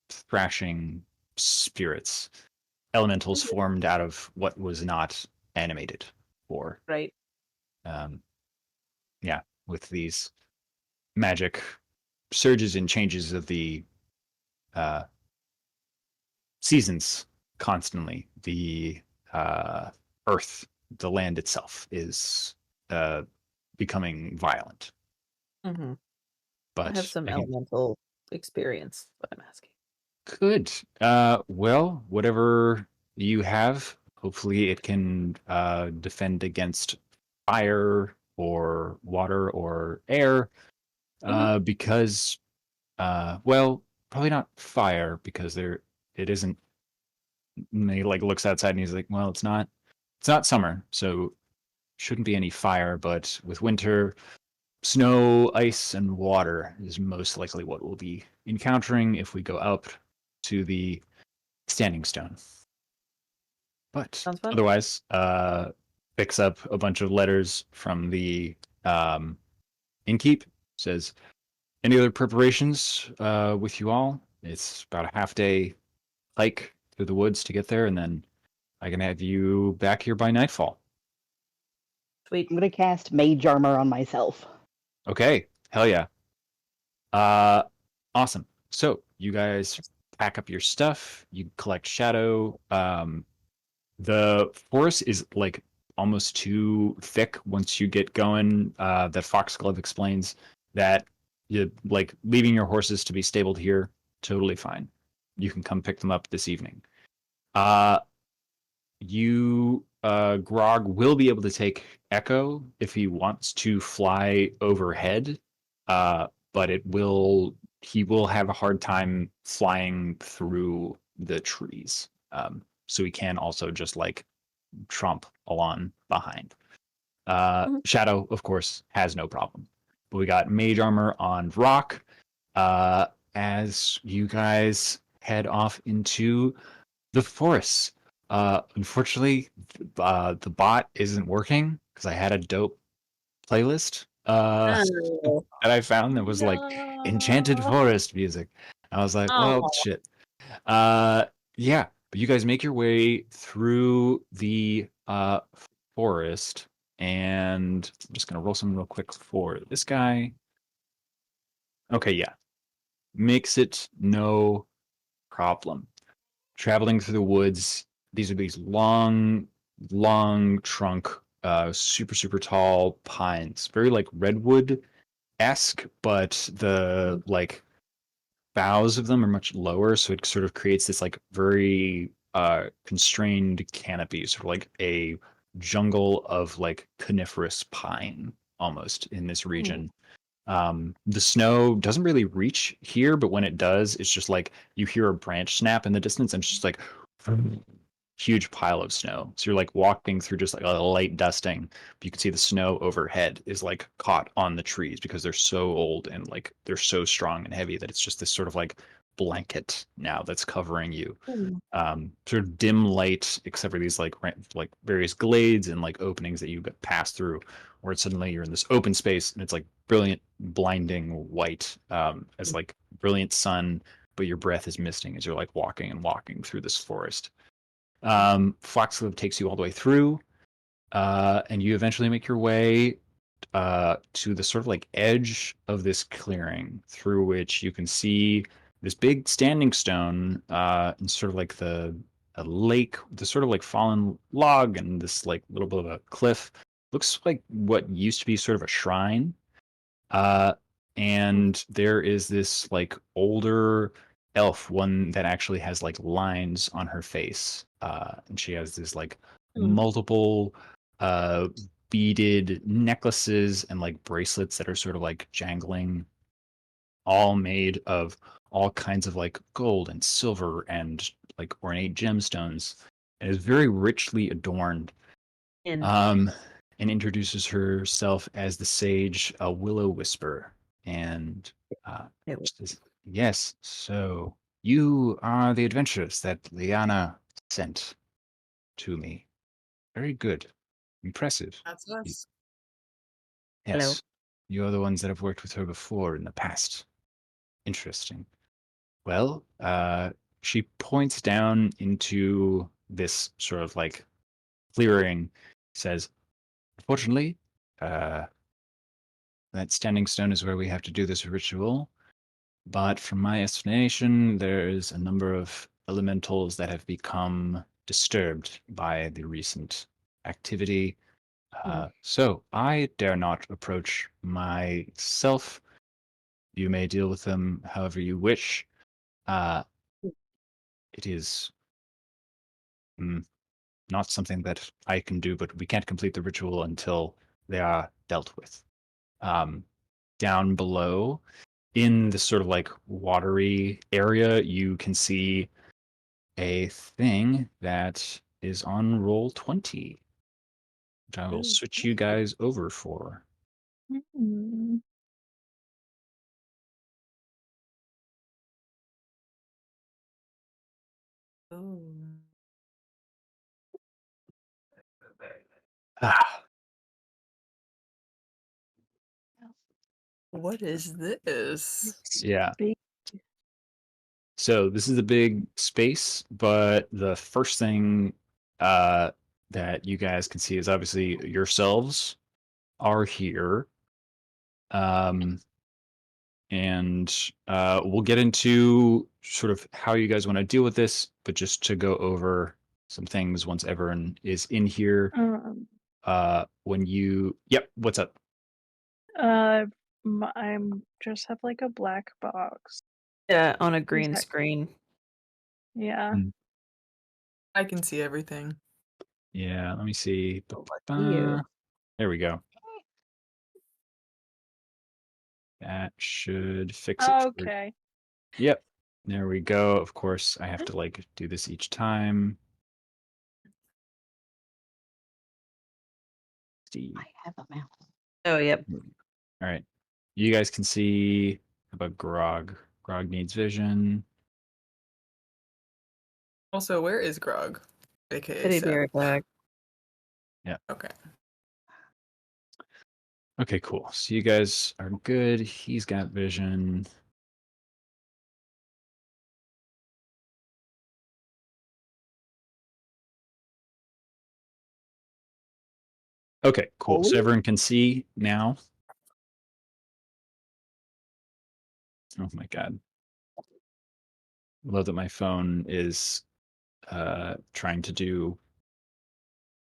thrashing spirits, elementals formed out of what was not animated or Right. yeah, with these magic surges and changes of the seasons constantly. The earth, the land itself, is becoming violent. Mm-hmm. But I have some I can elemental experience, but I'm asking. Good. Well, whatever you have, hopefully it can defend against fire or water or air. Because, well, probably not fire because it isn't. And he like looks outside and he's like, well, it's not summer, so shouldn't be any fire. But with winter, snow, ice, and water is most likely what we'll be encountering if we go up to the Standing Stone. But Sounds fun. otherwise, picks up a bunch of letters from the innkeep. Says, any other preparations with you all? It's about a half day hike through the woods to get there, and then I can have you back here by nightfall. Sweet. I'm gonna cast Mage Armor on myself. Okay, hell yeah. Uh, awesome. So you guys pack up your stuff. You collect shadow. The forest is like almost too thick once you get going. That Foxglove explains that you like leaving your horses to be stabled here, totally fine. You can come pick them up this evening. Uh, Grog will be able to take Echo if he wants to fly overhead. But he will have a hard time flying through the trees. So he can also just like tromp along behind. Mhm. Shadow, of course, has no problem. But we got Mage Armor on Rock. Uh, as you guys head off into the forest. Unfortunately, the bot isn't working because I had a dope playlist Oh. that I found that was like enchanted No. forest music. I was like, well, Oh. shit. Uh, yeah, but you guys make your way through the forest, and I'm just gonna roll some real quick for this guy. Okay, yeah, makes it no problem. Traveling through the woods. These are these long trunk, super tall pines, very like redwood esque, but the like boughs of them are much lower, so it sort of creates this like very constrained canopy, sort of like a jungle of like coniferous pine almost in this region. The snow doesn't really reach here, but when it does, it's just like you hear a branch snap in the distance and it's just like huge pile of snow. So you're like walking through just like a light dusting, but you can see the snow overhead is like caught on the trees because they're so old and like they're so strong and heavy that it's just this sort of like blanket now that's covering you. Sort of dim light, except for these like various glades and like openings that you pass through, where suddenly you're in this open space and it's like brilliant, blinding white, as like brilliant sun, but your breath is misting as you're like walking and walking through this forest. Foxglove takes you all the way through, and you eventually make your way to the sort of like edge of this clearing through which you can see this big standing stone and sort of like a lake, the sort of like fallen log and this like little bit of a cliff. Looks like what used to be sort of a shrine. Uh, and there is this like older elf, one that actually has like lines on her face. And she has this like multiple uh beaded necklaces and like bracelets that are sort of like jangling, all made of all kinds of like gold and silver and like ornate gemstones. And is very richly adorned. And Um, and introduces herself as the sage Willow Whisper. And says, yes, so you are the adventurers that Liana sent to me. Very good. Impressive. That's us. Hello. Yes, you are the ones that have worked with her before in the past. Interesting. Well, she points down into this sort of like clearing, says, unfortunately, uh, that standing stone is where we have to do this ritual. But from my estimation, there's a number of elementals that have become disturbed by the recent activity. So I dare not approach myself. You may deal with them however you wish. It is not something that I can do, but we can't complete the ritual until they are dealt with. Down below, in this sort of like watery area, you can see a thing that is on roll 20, which I will switch you guys over for. Hmm. Oh. Ah, What is this? yeah. Big. So this is a big space, but the first thing that you guys can see is obviously yourselves are here. And we'll get into sort of how you guys want to deal with this, but just to go over some things once everyone is in here. When you, yep, what's up? I'm just have like a black box. Yeah, on a green that- screen. Yeah. I can see everything. Yeah, let me see. You. There we go. That should fix it. Okay. Yep. There we go. Of course, I have to like do this each time. See. I have a mouse. Oh, yep. All right. You guys can see. How about Grog? Grog needs vision. Also, where is Grog? AKA City Seth. Bear Black. Okay. Okay, cool. So you guys are good. He's got vision. Okay, cool. So everyone can see now. Oh my god. I love that my phone is trying to do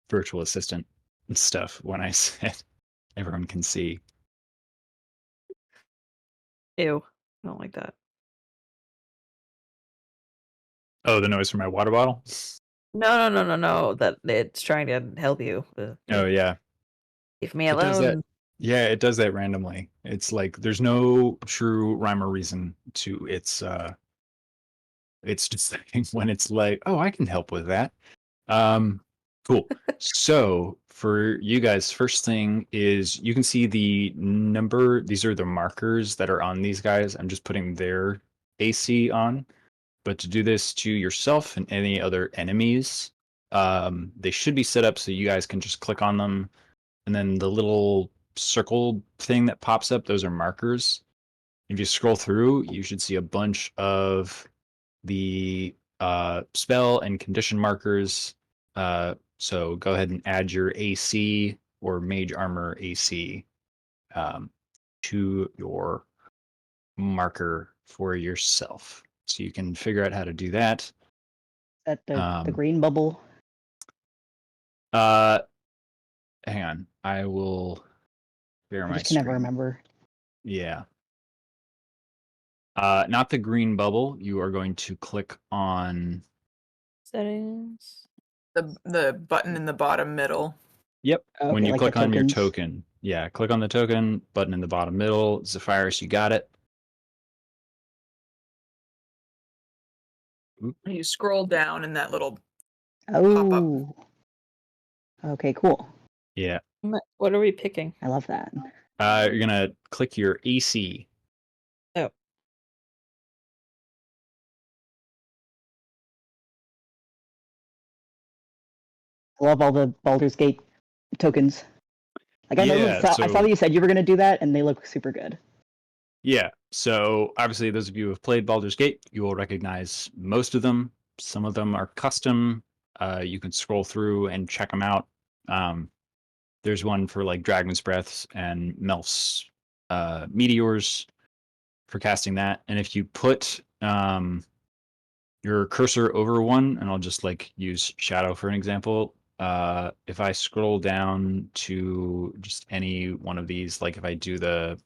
virtual assistant stuff when I said everyone can see. Ew. I don't like that. Oh, the noise from my water bottle? No. That it's trying to help you. Oh yeah. Leave me It does that. alone. Yeah, it does that randomly. It's like there's no true rhyme or reason to it's just when it's like, oh, I can help with that. Cool. So for you guys, first thing is you can see the number. These are the markers that are on these guys. I'm just putting their AC on. But to do this to yourself and any other enemies, they should be set up so you guys can just click on them. And then the little circle thing that pops up, those are markers. If you scroll through, you should see a bunch of the spell and condition markers. So go ahead and add your AC or Mage Armor AC to your marker for yourself. So you can figure out how to do that. That the green bubble. Hang on. I will share I my just can never screen. remember. Yeah. Not the green bubble. You are going to click on. Settings. The button in the bottom middle. Yep. Okay, When you like the click on your tokens. token. Yeah, click on the token, button in the bottom middle. Zephyrus, you got it. You scroll down in that little Oh. Okay, cool. Yeah. What are we picking? I love that. You're gonna click your AC. Oh. I love all the Baldur's Gate tokens. Like Yeah, I saw that you said you were gonna do that, and they look super good. Yeah. So obviously, those of you who have played Baldur's Gate, you will recognize most of them. Some of them are custom. You can scroll through and check them out. There's one for like Dragon's Breaths and Melf's Meteors for casting that. And if you put your your cursor over one, and I'll just like use shadow for an example. If I scroll down to just any one of these, like if I do the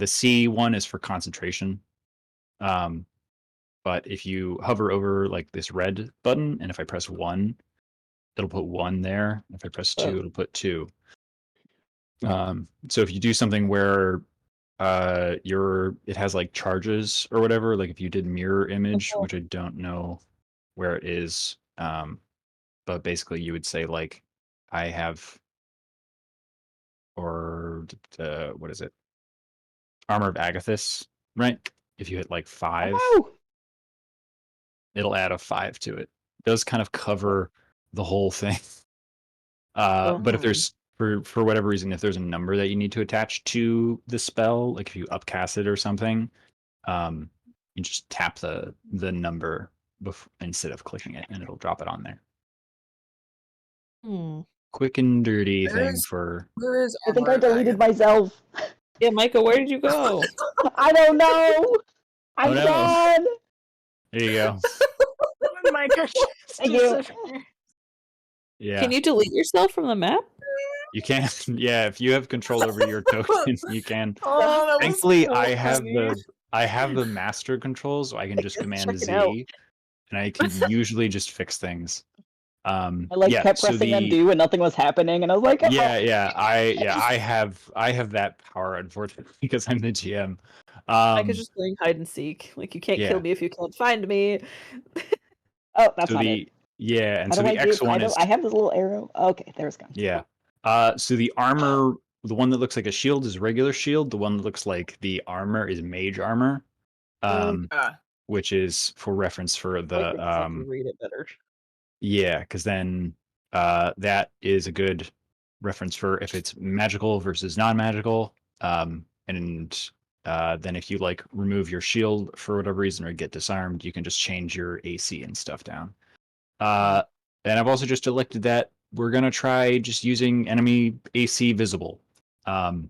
C one is for concentration. But if you hover over like this red button, and if I press one, it'll put one there. If I press two, it'll put two. So if you do something where it has like charges or whatever, like if you did mirror image, which I don't know where it is, but basically you would say like I have, or what is it, armor of Agathis, right? If you hit like 5, Oh, it'll add a 5 to it. It does kind of cover the whole thing. But if there's for whatever reason, if there's a number that you need to attach to the spell, like if you upcast it or something, you just tap the number instead of clicking it, and it'll drop it on there. Hmm. Quick and dirty Where thing is- for. Where is I think Armor I of deleted Agathis? myself. Yeah, Micah, where did you go? I don't know. I'm Oh, no. gone. There you go. My gosh. Thank you. Yeah, Can you delete yourself from the map? you can. Yeah, if you have control over your token, you can. Oh, that was Thankfully, so I have the master controls, so I can just Command Check it out. Z, and I can usually just fix things. I like Yeah, kept so pressing the undo and nothing was happening, and I was like, oh. I have that power, unfortunately, because I'm the GM. Micah's just playing hide and seek. Like, you can't Yeah. kill me if you can't find me. Oh, that's So not the it. and How so do I the do? X1 is I have this little arrow. Okay, there's gone. yeah. So the armor, the one that looks like a shield is regular shield. The one that looks like the armor is mage armor. Which is for reference for Micah the just needs to read it better. yeah, because then that is a good reference for if it's magical versus non-magical. And then if you like remove your shield for whatever reason or get disarmed, you can just change your AC and stuff down. And I've also just elected that we're gonna try just using enemy AC visible, so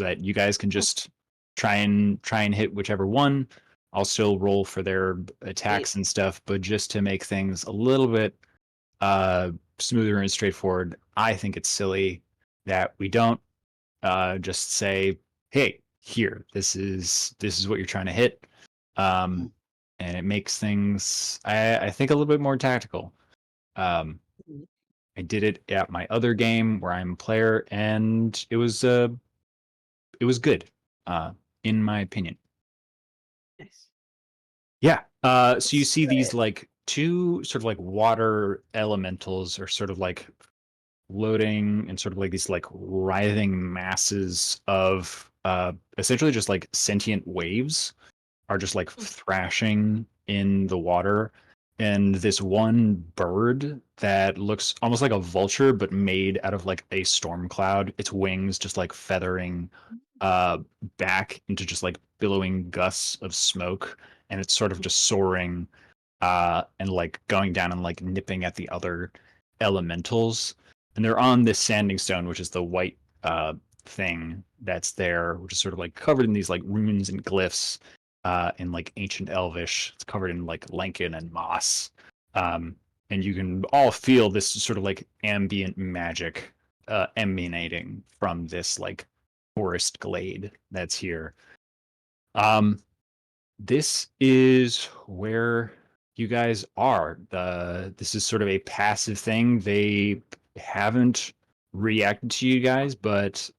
that you guys can just try and hit whichever one. I'll still roll for their attacks and stuff, but just to make things a little bit smoother and straightforward, I think it's silly that we don't just say, "Hey, here, this is what you're trying to hit," and it makes things, I think, a little bit more tactical. I did it at my other game where I'm a player, and it was good, in my opinion. Nice. Yeah. So you see these like two sort of like water elementals are sort of like floating and sort of like these like writhing masses of essentially just like sentient waves are just like thrashing in the water. And this one bird that looks almost like a vulture, but made out of like a storm cloud, its wings just like feathering uh back into just like billowing gusts of smoke, and it's sort of just soaring and like going down and like nipping at the other elementals. And they're on this sanding stone, which is the white thing that's there, which is sort of like covered in these like runes and glyphs in like ancient Elvish. It's covered in like lichen and moss. And you can all feel this sort of like ambient magic emanating from this like forest glade that's here. This is where you guys are. This is sort of a passive thing. They haven't reacted to you guys, but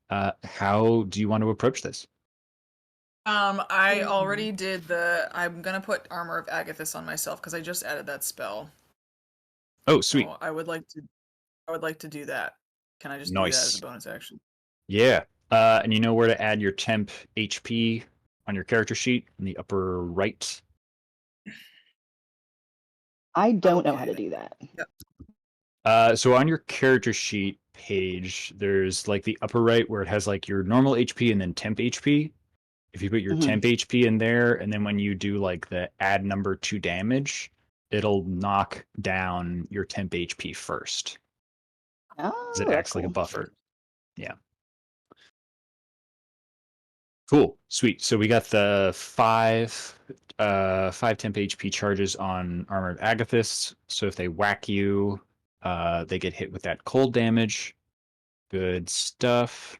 how do you want to approach this? I already did I'm gonna put Armor of Agathis on myself because I just added that spell. Oh, sweet. So I would like to do that. Can I just do that as Nice. a bonus action? Yeah. And you know where to add your temp HP on your character sheet in the upper right. I don't know how Okay, to do that. So on your character sheet page, there's like the upper right where it has like your normal HP and then temp HP. If you put your temp HP in there, and then when you do like the add number to damage, it'll knock down your temp HP first. Oh, It that's acts like a cool. buffer. Yeah. Cool, sweet. So we got the five temp HP charges on Armored Agathis. So if they whack you, they get hit with that cold damage. Good stuff.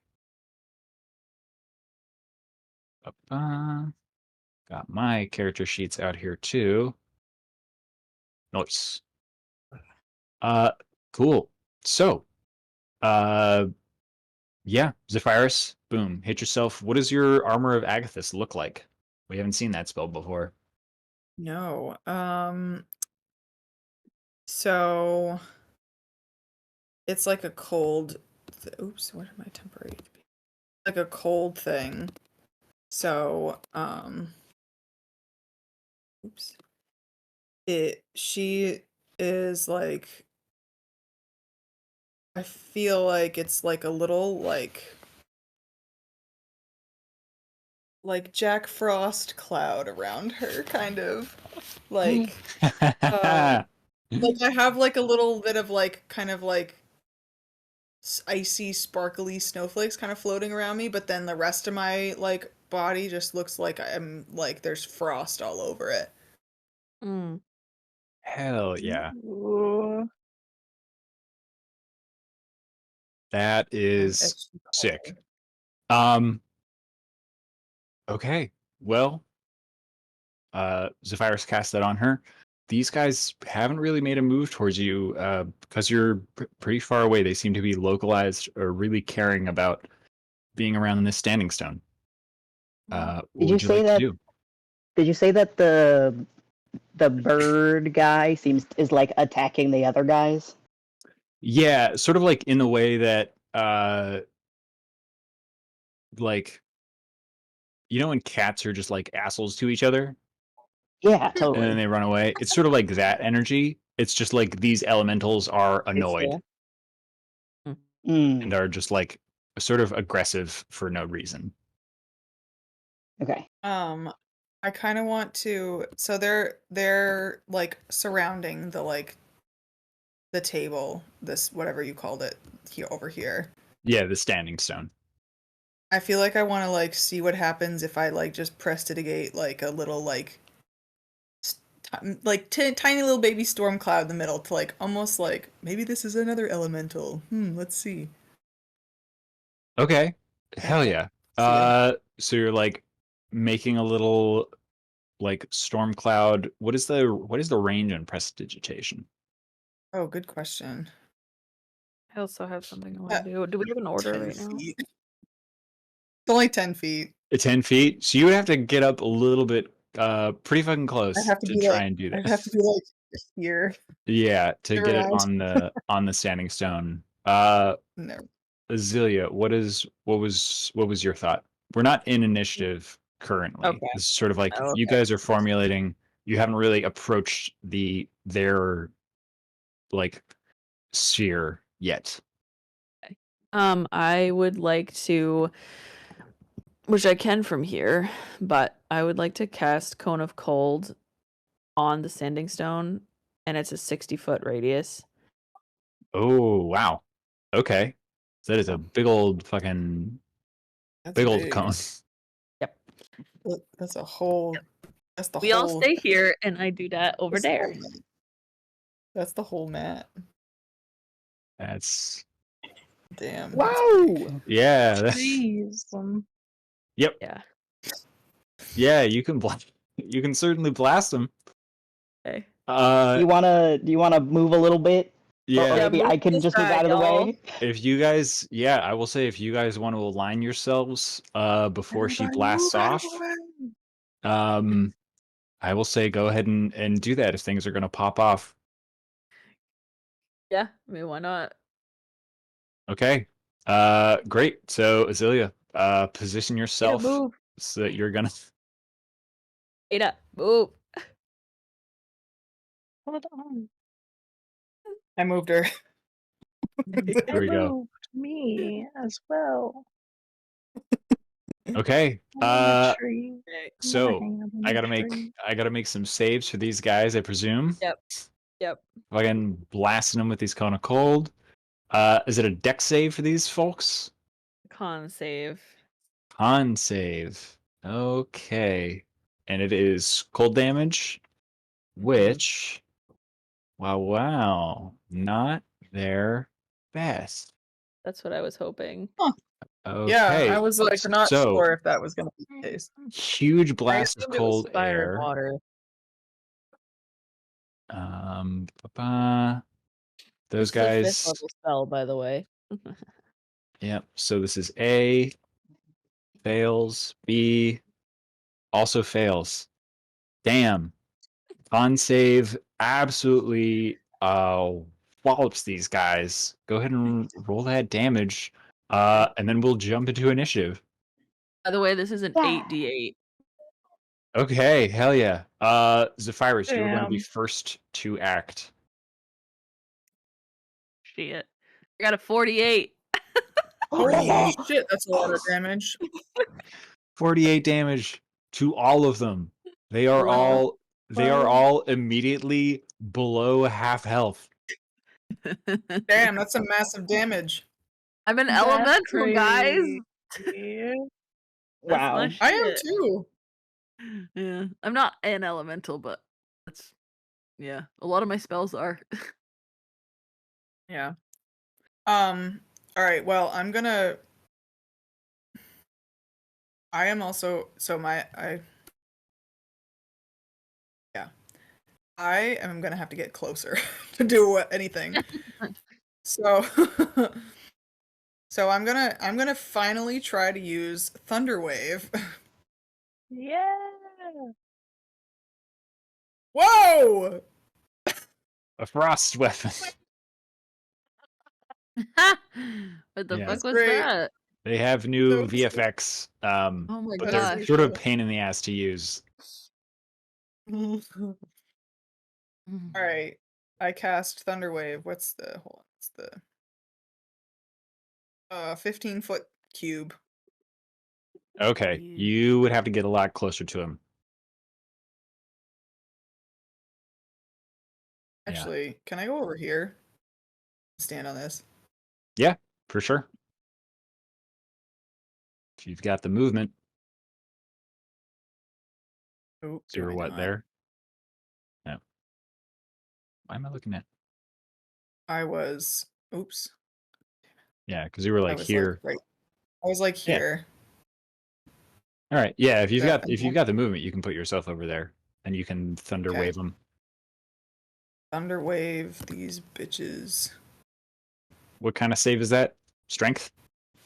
Got my character sheets out here too. Nice. Cool. So, uh, yeah, Zephyrus, boom, hit yourself. What does your Armor of Agathis look like? We haven't seen that spell before. No. So it's like a cold. Oops, what am I temporary? Like a cold thing. So, oops. She is like, I feel like it's like a little like Jack Frost cloud around her, kind of like like I have like a little bit of like kind of like icy sparkly snowflakes kind of floating around me, but then the rest of my like body just looks like I'm like there's frost all over it. Mm. Hell yeah. Ooh. That is It's sick. Um, okay. Well, Zephyrus cast that on her. These guys haven't really made a move towards you because you're pretty far away. They seem to be localized or really caring about being around this standing stone. What Did you would you say like to that? do? Did you say that the bird guy is like attacking the other guys? Yeah, sort of like in the way that like when cats are just like assholes to each other Yeah, and then totally. they run away. It's sort of like that energy. It's just like these elementals are It's annoyed Mm, and are just like sort of aggressive for no reason. okay. I kind of want to, so they're like surrounding the table, this whatever you called it here over here. Yeah, the standing stone. I feel like I want to like see what happens if I like just prestidigate like a little like tiny little baby storm cloud in the middle to like almost like maybe this is another elemental. Let's see. Okay. Kind Hell of yeah. see what happens. So you're like making a little like storm cloud. What is the range on prestidigitation? Oh, good question. I also have something I Uh, want to do. Do we have an order 10 right now? feet. It's only 10 feet. 10 feet. So you would have to get up a little bit, pretty fucking I'd close have to to be try like and do I'd have to this. be like here. Yeah, to Never get it mind. on the standing stone. No. Azealia, what was your thought? We're not in initiative currently. Okay. This is sort of like Oh, you okay. guys are formulating. You haven't really approached their like sphere yet. I would like to, which I can from here, but I would like to cast Cone of Cold on the Standing Stone, and it's a 60-foot radius. Oh wow. Okay. So that is a So, big old fucking That's big old big. cone. yep. That's a whole that's the We all whole stay here, and I do that over that's the there. whole mat. That's the whole mat. That's Damn. That's big. Wow. yeah. Jeez. Yep. Yeah. Yeah. You can certainly blast them. Okay. Do you wanna move a little bit? Or Yeah. maybe move I to can the just move side, out of the y'all. way. If you guys, yeah, I will say if you guys want to align yourselves before she Everybody blasts move out of off, the way. I will say go ahead and do that if things are gonna pop off. Yeah. I mean, why not? Okay. Great. So Azealia, position Ada, yourself move. so that you're gonna Ada, move. Hold on. I moved her. Here I we go. moved me as well. Okay. I'm on the tree. Okay. I'm gonna So hang out on I the gotta make tree. I gotta make some saves for these guys, I presume. Yep. Yep. Fucking blasting them with these cone of cold. Is it a deck save for these folks? Con save. Con save. Okay. And it is cold damage, which, wow, not their best. That's what I was hoping. Okay. Yeah, I was like not so, sure if that was gonna be the case. huge blast of assumed it was cold fire and air. water. Those This is a fifth guys. level spell, by the way. Yep. So this is A, fails. B, also fails. Damn. Con save absolutely wallops these guys. Go ahead and roll that damage. And then we'll jump into initiative. By the way, this is an Yeah. 8d8. Okay, hell yeah. Zephyrus, you're going to be Damn. first to act. Shit. I got a 48. Holy shit, that's a lot of damage. 48 damage to all of them. They are Wow. all immediately below half health. Damn, that's a massive damage. I'm an That's elemental, guys. crazy. That's Wow. my I am shit. too. Yeah. I'm not an elemental, but that's yeah. A lot of my spells are. Yeah. Alright, well, I am also I am gonna have to get closer to do anything. So so I'm gonna finally try to use Thunderwave. Yeah. Whoa! A frost weapon. What the Yeah. fuck That's was great. that? They have new So- VFX, Oh my but That's they're gosh. sort of a cool. pain in the ass to use. Alright. I cast Thunderwave. What's the hold on, what's the 15-foot cube. Okay, Yeah. you would have to get a lot closer to him. Yeah. Actually, can I go over here? Stand on this. Yeah, for sure. If you've got the movement, Oh, so you're what there? No. Why am I looking at? I was oops. Yeah, because you were I like was here. like right. I was like Yeah. here. All right. Yeah, if you've Yeah, got the movement, you can put yourself over there, and you can thunder Okay. wave them. Thunderwave these bitches. What kind of save is that? Strength.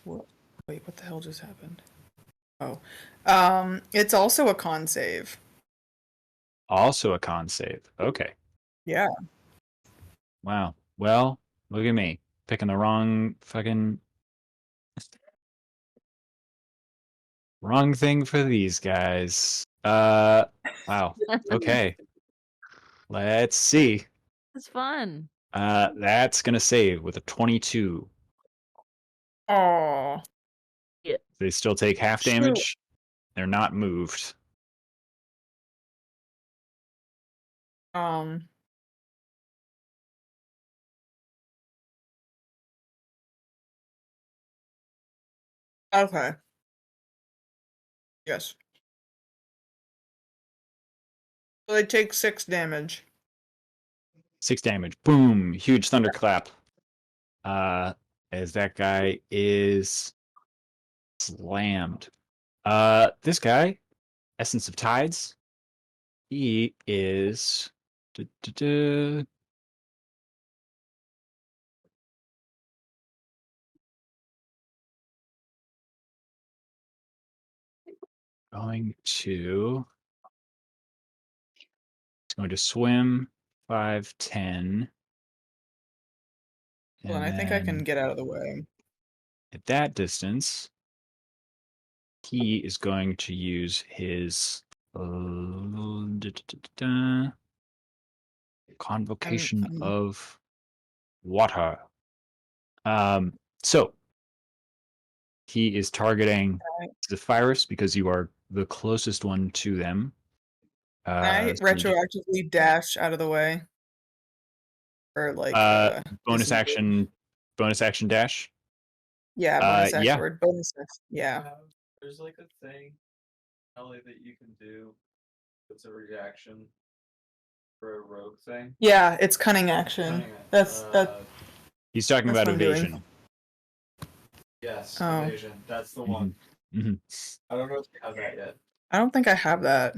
What? Wait, what the hell just happened? Oh, it's also a con save. Also a con save. Okay. Yeah. Wow. Well, look at me picking the wrong thing for these guys. Wow. Okay. Let's see. It's fun. That's gonna save with a 22. Oh. They still take half Shoot. damage. They're not moved. Okay. Yes. So they take 6 damage. 6 damage. Boom. Huge thunderclap. As that guy is slammed. This guy, Essence of Tides, he is going to swim 5, 10. Hold on, I think I can get out of the way. At that distance, he is going to use his Convocation of Water. So he is targeting Zephyrus because you are the closest one to them. Can I so you just- retroactively dash out of the way? Or like bonus disengage? action dash. Yeah, bonus action yeah. word. Bonus action. Yeah. There's like a thing, Ellie, that you can do. It's a reaction for a rogue thing. Yeah, it's cunning action. That's He's talking That's about what I'm doing. evasion. Yes, Oh. evasion. That's the one. Mm-hmm. I don't know if you have that yet. I don't think I have that.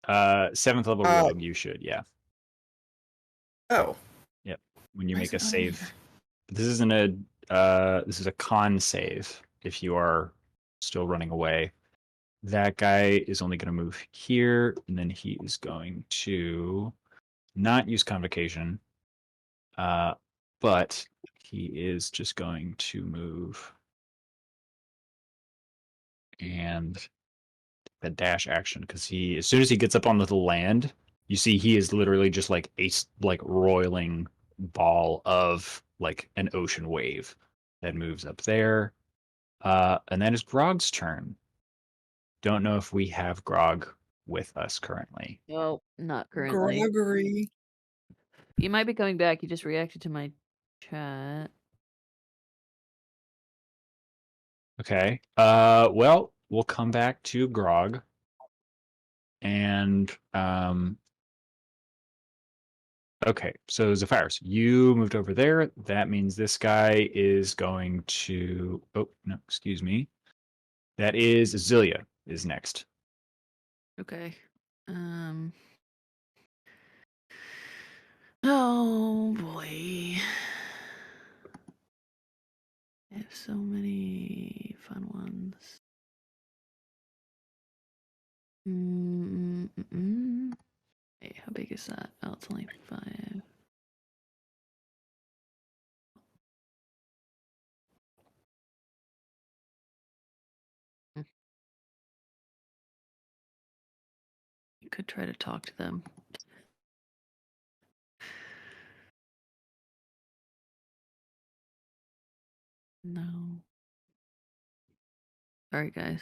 7th level rogue, you should, yeah. Oh. Yep. When you Why make is a it not in save. here? This isn't this is a con save if you are still running away. That guy is only going to move here, and then he is going to not use convocation. But he is just going to move and the dash action because he, as soon as he gets up onto the land, you see he is literally just like a like roiling ball of like an ocean wave that moves up there. And then it's Grog's turn. Don't know if we have Grog with us currently. No, not currently. Gregory. You might be coming back. You just reacted to my chat. Okay. Well, we'll come back to Grog. And okay, so Zephyrus, you moved over there. That means this guy is going to. Oh no, excuse me. That is Zilia is next. Okay. Oh boy. I have so many fun ones. Hey, how big is that? Oh, it's only 5. You could try to talk to them. No. Sorry, guys.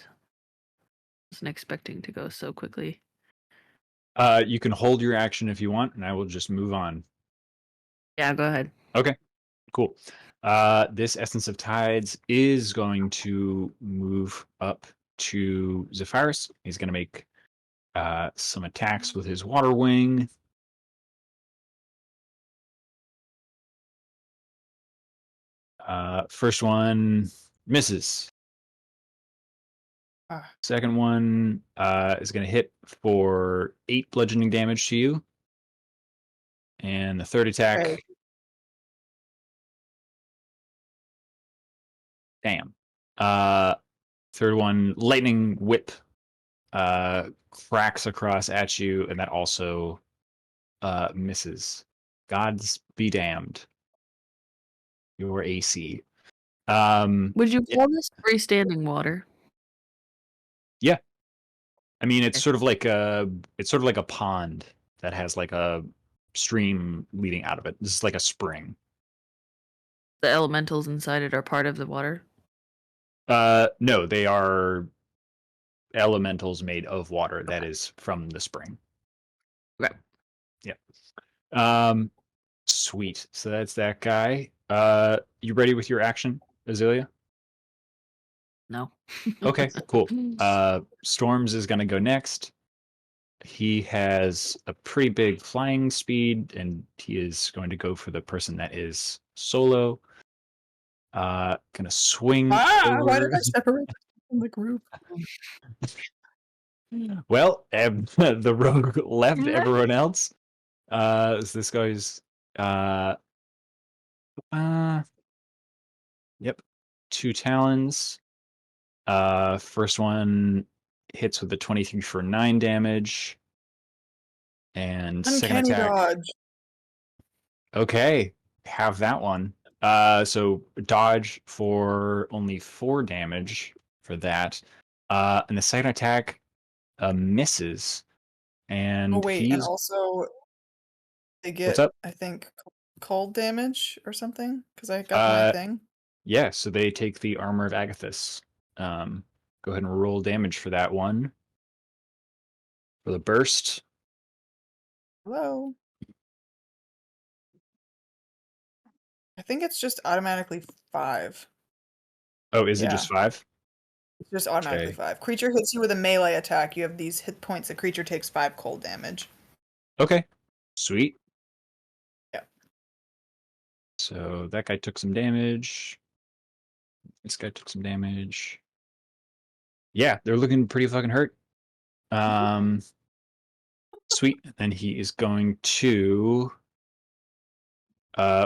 Wasn't expecting to go so quickly. You can hold your action if you want, and I will just move on. Yeah, go ahead. Okay, cool. This Essence of Tides is going to move up to Zephyrus. He's going to make some attacks with his water wing. First one misses. Second one is going to hit for 8 bludgeoning damage to you. And the third attack. Okay. Damn. Third one, lightning whip cracks across at you, and that also misses. Gods be damned. Your AC. Would you Yeah. call this freestanding water? Yeah. I mean, Okay. it's sort of like a pond that has like a stream leading out of it. This is like a spring. The elementals inside it are part of the water? No, they are elementals made of water that is from the spring. Okay. Yeah. Sweet. So that's that guy. You ready with your action, Azealia? No. Okay, cool. Storms is gonna go next. He has a pretty big flying speed, and he is going to go for the person that is solo. Gonna swing Why did over. I separate from the group? Well, the rogue left everyone else. So this guy's uh, yep, 2 talons. First one hits with a 23 for 9 damage. And second Uncanny attack. dodge. Okay, have that one. So dodge for only 4 damage for that. And the second attack misses. And Oh wait, and he's also they what's get, up? I think, cold damage or something because I got my Uh, thing. yeah. So they take the armor of Agathis. Go ahead and roll damage for that one. For the burst. Hello. I think it's just automatically 5. Oh, is it Yeah. just 5? It's just automatically Okay. 5. Creature hits you with a melee attack. You have these hit points. The creature takes 5 cold damage. Okay. Sweet. Yeah. So that guy took some damage. This guy took some damage. Yeah, they're looking pretty fucking hurt. Sweet. And he is going to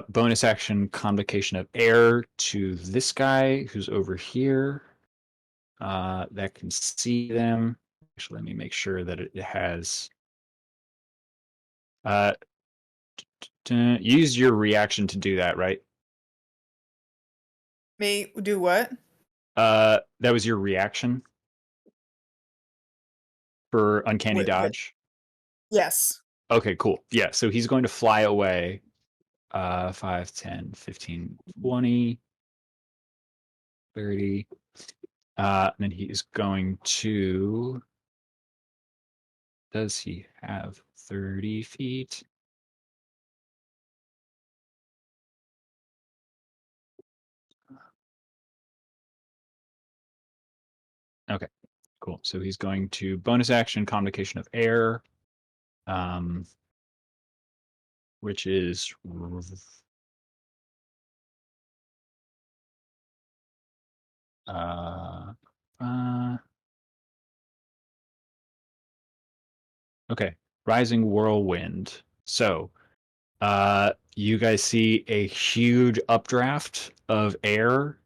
bonus action convocation of air to this guy who's over here. That can see them. Actually, let me make sure that it has. Use your reaction to do that, right? May do what? That was your reaction for uncanny Wait. dodge. Yes. Okay, cool. Yeah, so he's going to fly away. 5, 10, 15, 20, 30. And then he is going to. Does he have 30 feet? Okay, cool. So he's going to bonus action convocation of air, which is okay, rising whirlwind. So you guys see a huge updraft of air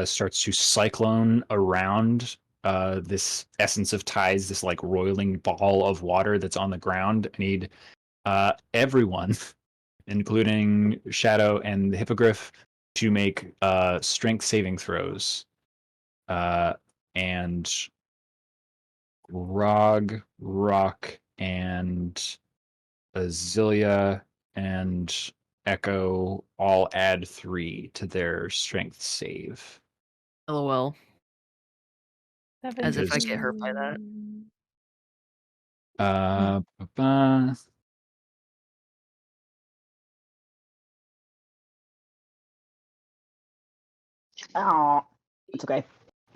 starts to cyclone around this essence of tides, this like roiling ball of water that's on the ground. I need everyone, including Shadow and the Hippogriff, to make strength saving throws. And Grog, Rock, and Azilia and Echo all add 3 to their strength save. LOL. As if I Because- get hurt by that. ba-ba. Oh, it's okay.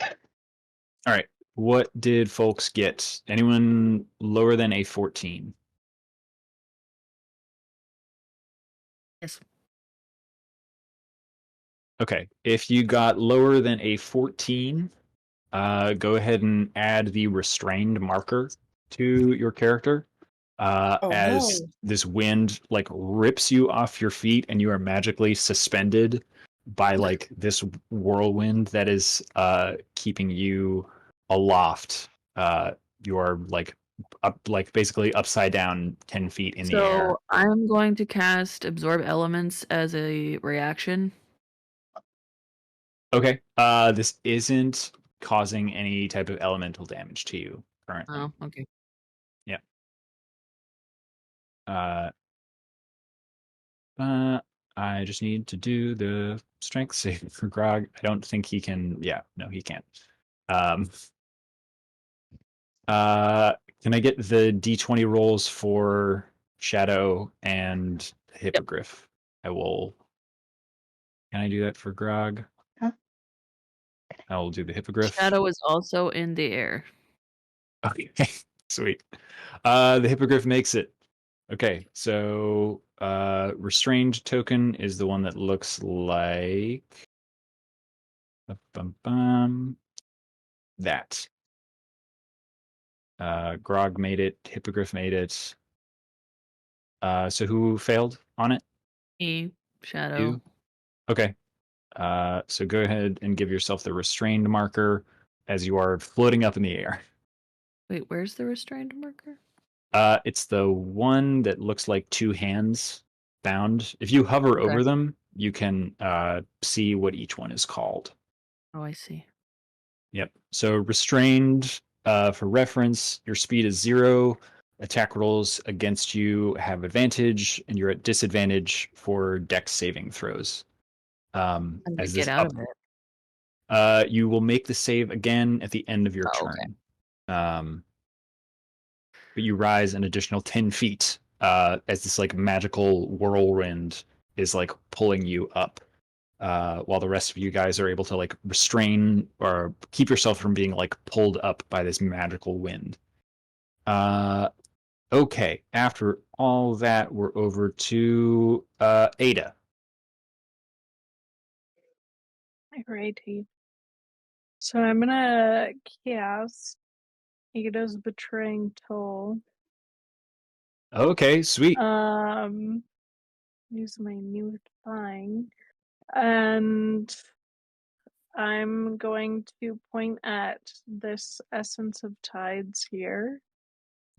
All right. What did folks get? Anyone lower than a 14? Yes. Okay. If you got lower than a 14, go ahead and add the restrained marker to your character. Oh, As no. this wind like rips you off your feet and you are magically suspended by like this whirlwind that is keeping you aloft. You are like up, like basically upside down 10 feet in the air. So I'm going to cast Absorb Elements as a reaction. Okay. This isn't causing any type of elemental damage to you currently. Oh, okay. Yeah. Uh, I just need to do the strength save for Grog. I don't think he can. Yeah, no, he can't. Um, can I get the D20 rolls for Shadow and Hippogriff? I will. Can I do that for Grog? Huh? I will do the Hippogriff. Shadow is also in the air. Okay, sweet. The Hippogriff makes it. Okay, so restrained token is the one that looks like that. Grog made it. Hippogriff made it. So who failed on it? Me, Shadow. You. Okay. So go ahead and give yourself the restrained marker as you are floating up in the air. Wait, where's the restrained marker? It's the one that looks like 2 hands bound. If you hover Okay. over them, you can see what each one is called. Oh, I see. Yep. So restrained, for reference, your speed is 0. Attack rolls against you have advantage, and you're at disadvantage for dex saving throws. I'm gonna As get this out up, of it. you will make the save again at the end of your Oh, okay. turn. But you rise an additional 10 feet as this like magical whirlwind is like pulling you up. while the rest of you guys are able to like restrain or keep yourself from being like pulled up by this magical wind. Okay, after all that, we're over to Ada. Alrighty. So I'm gonna cast Ada's Betraying Toll. Okay, sweet. Use my new thing. And I'm going to point at this Essence of Tides here.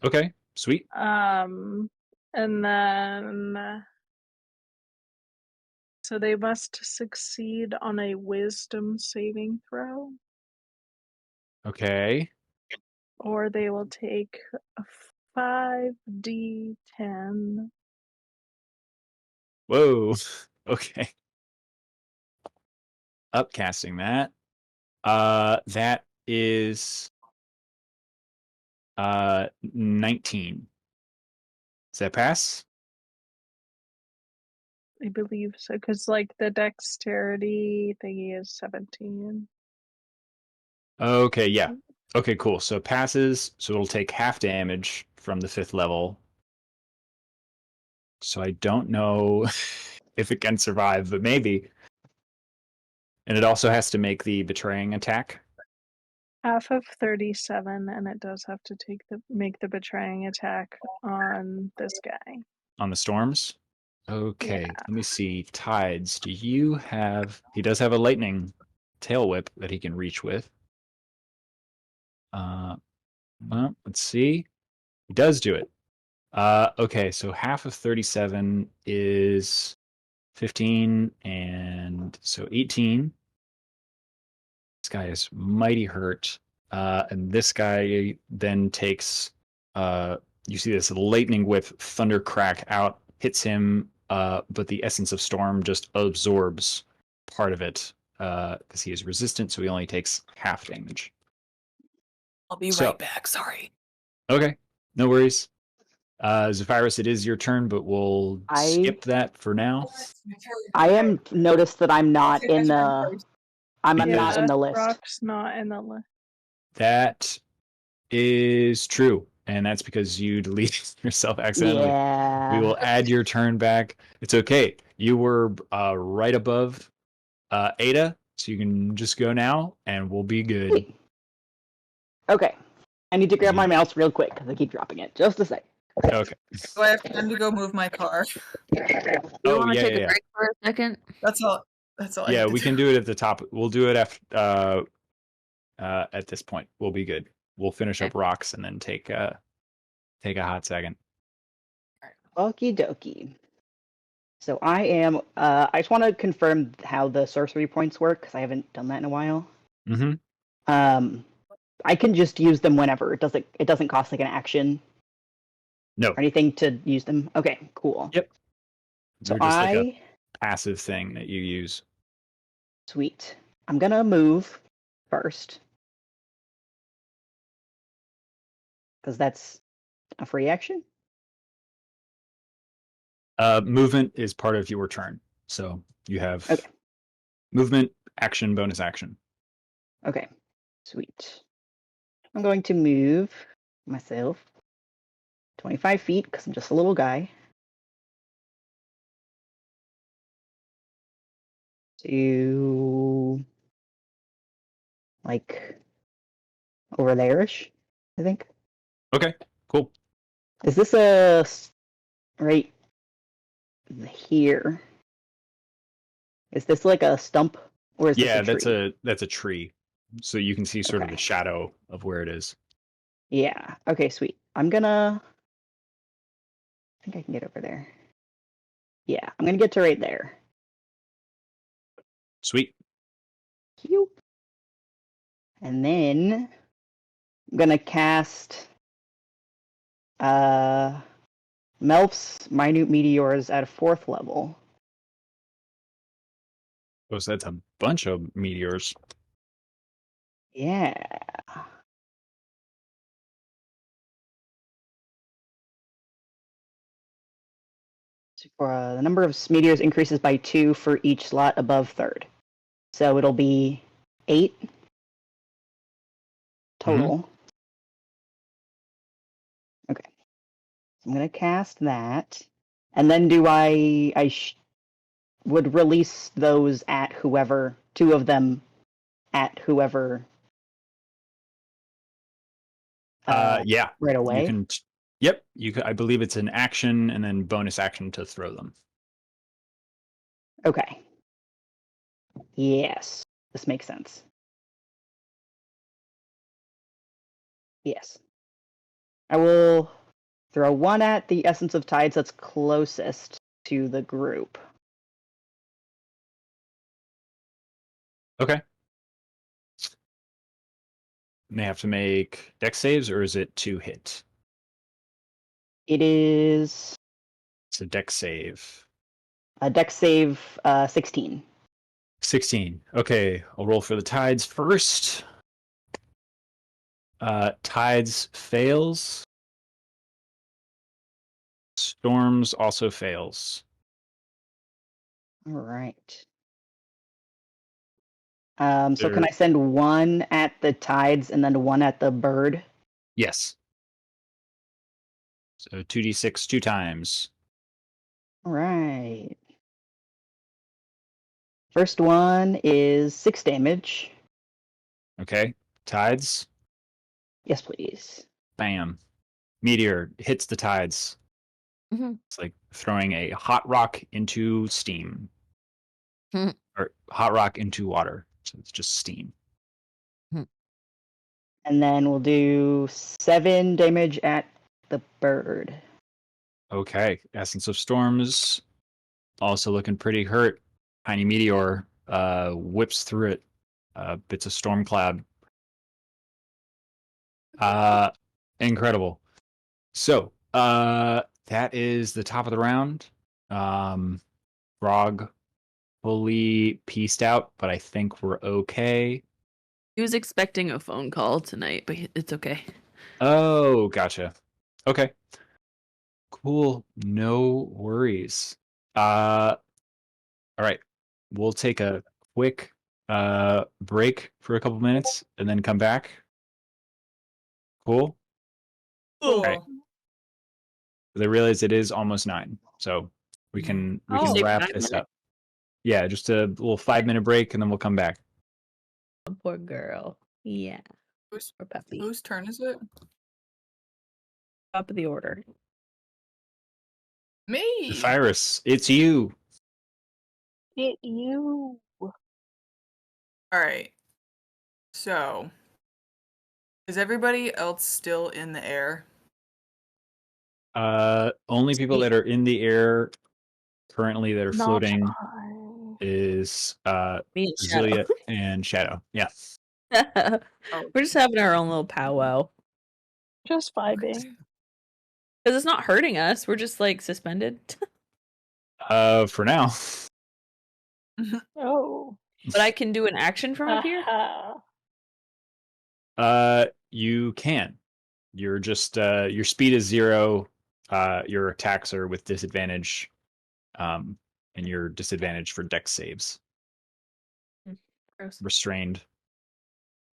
Okay, sweet. And then so they must succeed on a wisdom saving throw, Okay. or they will take a 5d10. Whoa. Okay. Upcasting that. That is 19. Does that pass? I believe so, because like the dexterity thingy is 17. Okay, yeah. Okay, cool. So it passes, so it'll take half damage from the 5th level. So I don't know if it can survive, but maybe. And it also has to make the betraying attack Half of 37, and it does have to make the betraying attack on this guy. on the storms. Okay, let me see. Tides. Do you have? He does have a lightning tail whip that he can reach with. Well, let's see. He does do it. Okay, so half of 37 is 15, and so 18. This guy is mighty hurt. And this guy then takes, you see this lightning whip thunder crack out, hits him, but the essence of storm just absorbs part of it because he is resistant, so he only takes half damage. I'll be So- right back. Sorry. Okay, no worries. Zephyrus, it is your turn, but we'll skip that for now. I am noticed that I'm not in the. I'm Because- not in the list. Rock's not in the list. That is true, and that's because you deleted yourself accidentally. Yeah. We will add your turn back. It's okay. You were right above Ada, so you can just go now, and we'll be good. Sweet. Okay. I need to grab my mouse real quick because I keep dropping it. Just a sec. Okay. Do I have time to go move my car? Do you Oh, want to yeah, take yeah, a yeah. break for a second? That's all. That's all. I Yeah, need to we do. can do it at the top. We'll do it after. At this point, we'll be good. We'll finish up rocks and then take a hot second. Okie dokie. So I am. I just want to confirm how the sorcery points work because I haven't done that in a while. Mm-hmm. I can just use them whenever. It doesn't cost like an action No. or anything to use them. Okay, cool. Yep. So They're just like a passive thing that you use. Sweet. I'm gonna move first because that's a free action. Movement is part of your turn, so you have Okay. movement, action, bonus action. Okay, sweet. I'm going to move myself 25 feet because I'm just a little guy. To like over there-ish, I think. Okay, cool. Is this right here? Is this like a stump or is Yeah, this a tree? that's a tree, so you can see sort of Okay. the shadow of where it is. Yeah. Okay, sweet. I think I can get over there. Yeah, I'm gonna get to right there. Sweet. Cute. And then I'm gonna cast Melf's Minute Meteors at 4th level. Oh, so that's a bunch of meteors. Yeah. The number of meteors increases by 2 for each slot above third. So it'll be 8 total. Okay. So I'm going to cast that. And then do I would release those at whoever, 2 of them at whoever. Yeah. Right away. You can. Yep. You. I believe it's an action and then bonus action to throw them. Okay. Yes. This makes sense. Yes. I will throw one at the Essence of Tides that's closest to the group. Okay. They have to make dex saves, or is it 2 hit? It is It's a dex save. a dex save 16. 16. Okay, I'll roll for the tides first. Tides fails. Storms also fails. All right. So can There- I send one at the tides and then one at the bird? Yes. So 2d6 2 times. All right. First one is 6 damage. Okay. Tides. Yes, please. Bam. Meteor hits the tides. Mhm. It's like throwing a hot rock into steam. Mhm. Or hot rock into water. So it's just steam. And then we'll do 7 damage at the bird. Okay. Essence of Storms. Also looking pretty hurt. Tiny meteor whips through it. Bits of storm cloud. Incredible. So, that is the top of the round. Grog fully pieced out, but I think we're okay. He was expecting a phone call tonight, but it's okay. Oh, gotcha. Okay. Cool. No worries. All right. We'll take a quick break for a couple minutes and then come back. Cool. Cool. Right. I realize it is almost 9, so we can Oh. wrap 5 this minutes? up. Yeah, just a little 5-minute break and then we'll come back. Poor girl. Yeah. Whose, Poor puppy. whose turn is it? Top of the order. Me. Cyrus, it's you. You. All right. So, is everybody else still in the air? Only people that are in the air currently that are Not floating I. is Me and Shadow. Zelia and Shadow. Yeah. We're just having our own little powwow. Just vibing. Because it's not hurting us. We're just like suspended. For now. Oh. But I can do an action from up here? Aha. You can. You're just your speed is 0. Your attacks are with disadvantage. And your disadvantage for dex saves. Gross. Restrained.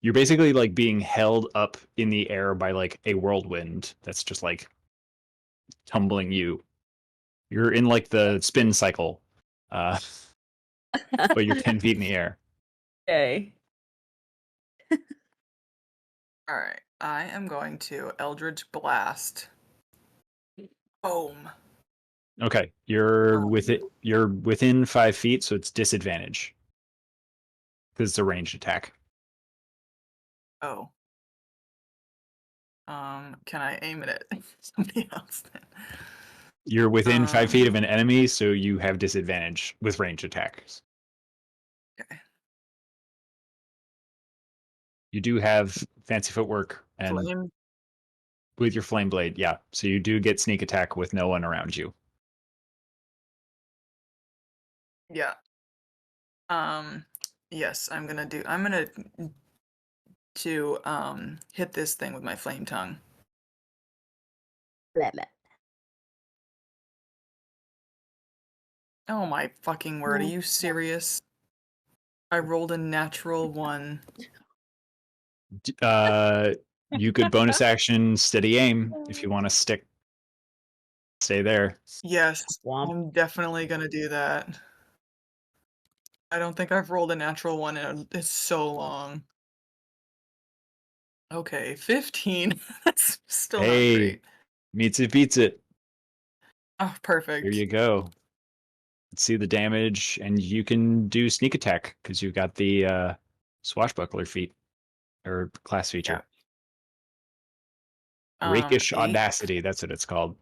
You're basically like being held up in the air by like a whirlwind that's just like tumbling you. You're in like the spin cycle. But you're 10 feet in the air. Okay. All right. I am going to Eldritch Blast. Boom. Okay. You're within 5 feet, so it's disadvantage. Because it's a ranged attack. Oh. Can I aim it at somebody else then? You're within 5 feet of an enemy, so you have disadvantage with ranged attacks. Okay. You do have fancy footwork and Flame. with your flame blade, yeah. So you do get sneak attack with no one around you. Yeah. Yes, I'm gonna hit this thing with my flame tongue. Blah, blah. Oh my fucking word! Are you serious? I rolled a natural 1. You could bonus action steady aim if you want to stay there. Yes, Womp. I'm definitely gonna do that. I don't think I've rolled a natural 1 in it's so long. Okay, 15. That's still not Hey, great. meets it beats it. Oh, Here perfect. you go. Let's see the damage, and you can do sneak attack because you got the swashbuckler feat or class Yeah. feature. Rakish 8. audacity. That's what it's called.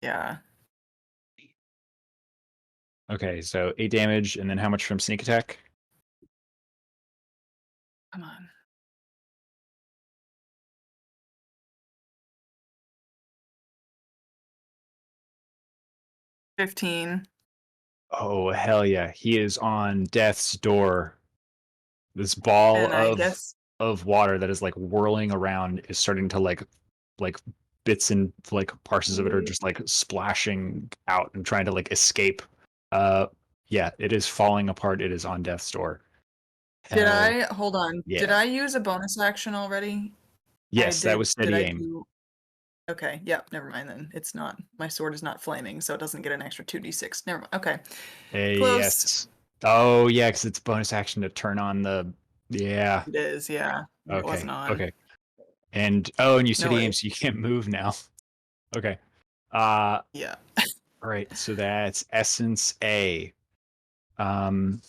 Yeah. Okay, so 8 damage, and then how much from sneak attack? Come on. 15. Oh hell yeah! He is on death's door. This ball And I guess of water that is like whirling around is starting to like bits and like parses of it are just like splashing out and trying to like escape. Uh, yeah, it is falling apart. It is on death's door. did Hell I hold on. Did yeah! I use a bonus action already? I Yes, that did. was Did steady I aim. do Okay, yep, never mind then. It's not my sword is not flaming, so it doesn't get an extra 2d6. Never mind. Okay. Close. Yes. Oh yeah, because it's bonus action to turn on the. Yeah. It is, yeah. It wasn't Okay. on. Okay. And you No steady aim, worries. so you can't move now. Okay. Uh Yeah. all right, so that's essence A. Um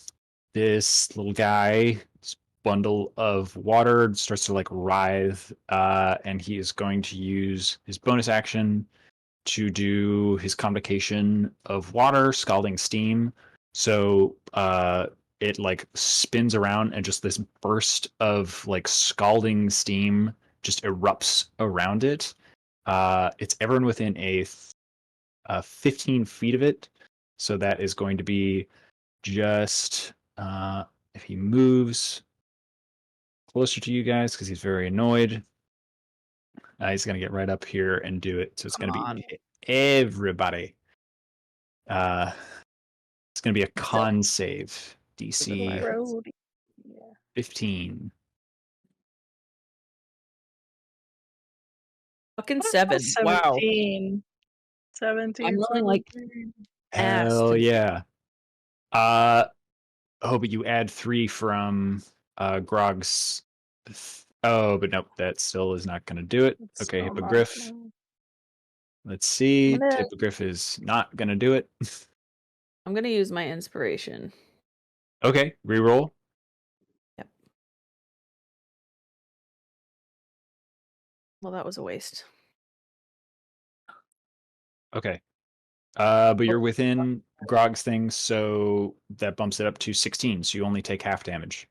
this little guy, this bundle of water starts to like writhe, and he is going to use his bonus action to do his convocation of water, scalding steam. So it like spins around and just this burst of like scalding steam just erupts around it. It's everyone within 15 feet of it. So that is going to be just if he moves closer to you guys because he's very annoyed. He's going to get right up here and do it. So it's Come going to be on. everybody. Uh, it's going to be a So- con save. Look at my DC Road. Yeah. 15. fucking 7. Wow. 17. I'm 17 for rolling the like third. ass Hell today. yeah. Oh, but you add 3 from Grog's. Oh, but nope, that still is not going to do it. It's Okay, still not. Hippogriff. No. Let's I'm see. gonna Hippogriff is not going to do it. I'm gonna use my inspiration. Okay, reroll. Yep. Well, that was a waste. Okay. But you're within Grog's thing, so that bumps it up to 16. So you only take half damage.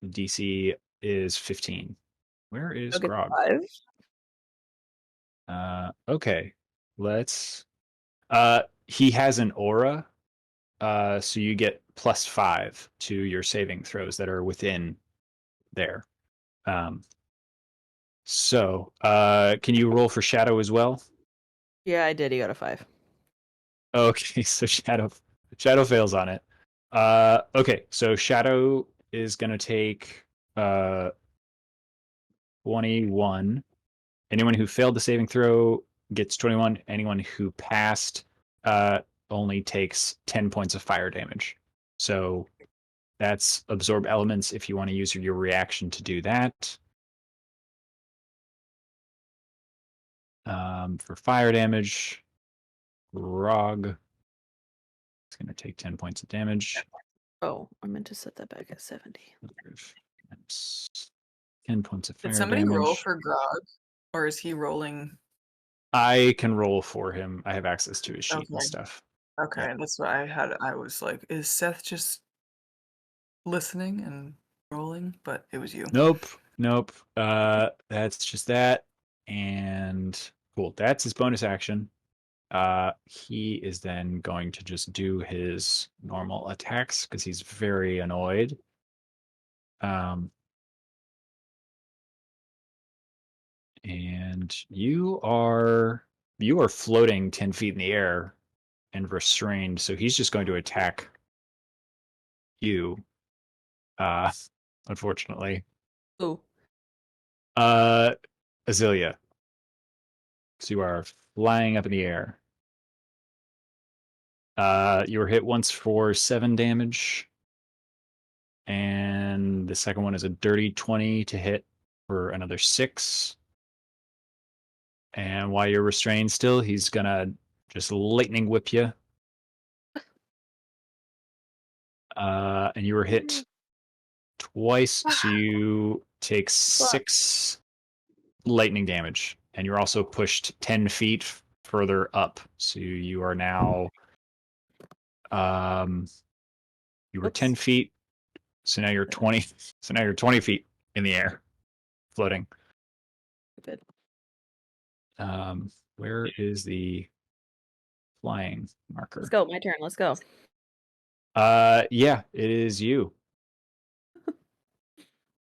DC is 15. Where is I'll get Grog? 5. Okay. Let's. He has an aura. So you get +5 to your saving throws that are within there. Um. Can you roll for Shadow as well? Yeah, I did. He got a 5. Okay, so Shadow fails on it. Okay, so Shadow is gonna take 21. Anyone who failed the saving throw gets 21. Anyone who passed only takes 10 points of fire damage. So that's absorb elements if you want to use your reaction to do that. For fire damage, Grog is going to take 10 points of damage. Oh, I meant to set that back at 70. 10 points of Did fire somebody roll damage. for Grog? Or is he rolling? I can roll for him. I have access to his sheet and Okay. stuff. Okay, that's what I had. I was like, is Seth just listening and rolling? But it was you. Nope. That's just that. And cool. That's his bonus action. He is then going to just do his normal attacks because he's very annoyed. And you are floating 10 feet in the air. and restrained, so he's just going to attack you. Unfortunately. Ooh. Azealia. So you are flying up in the air. You were hit once for 7 damage. And the second one is a dirty 20 to hit for another 6. And while you're restrained still, he's gonna just lightning whip you. And you were hit twice, so you take 6 lightning damage. And you're also pushed 10 feet further up. So you are now you were 10 feet, so now you're 20. So now you're 20 feet in the air, floating. Good. Where is the flying marker? Let's go. My turn. Let's go. Yeah, it is you.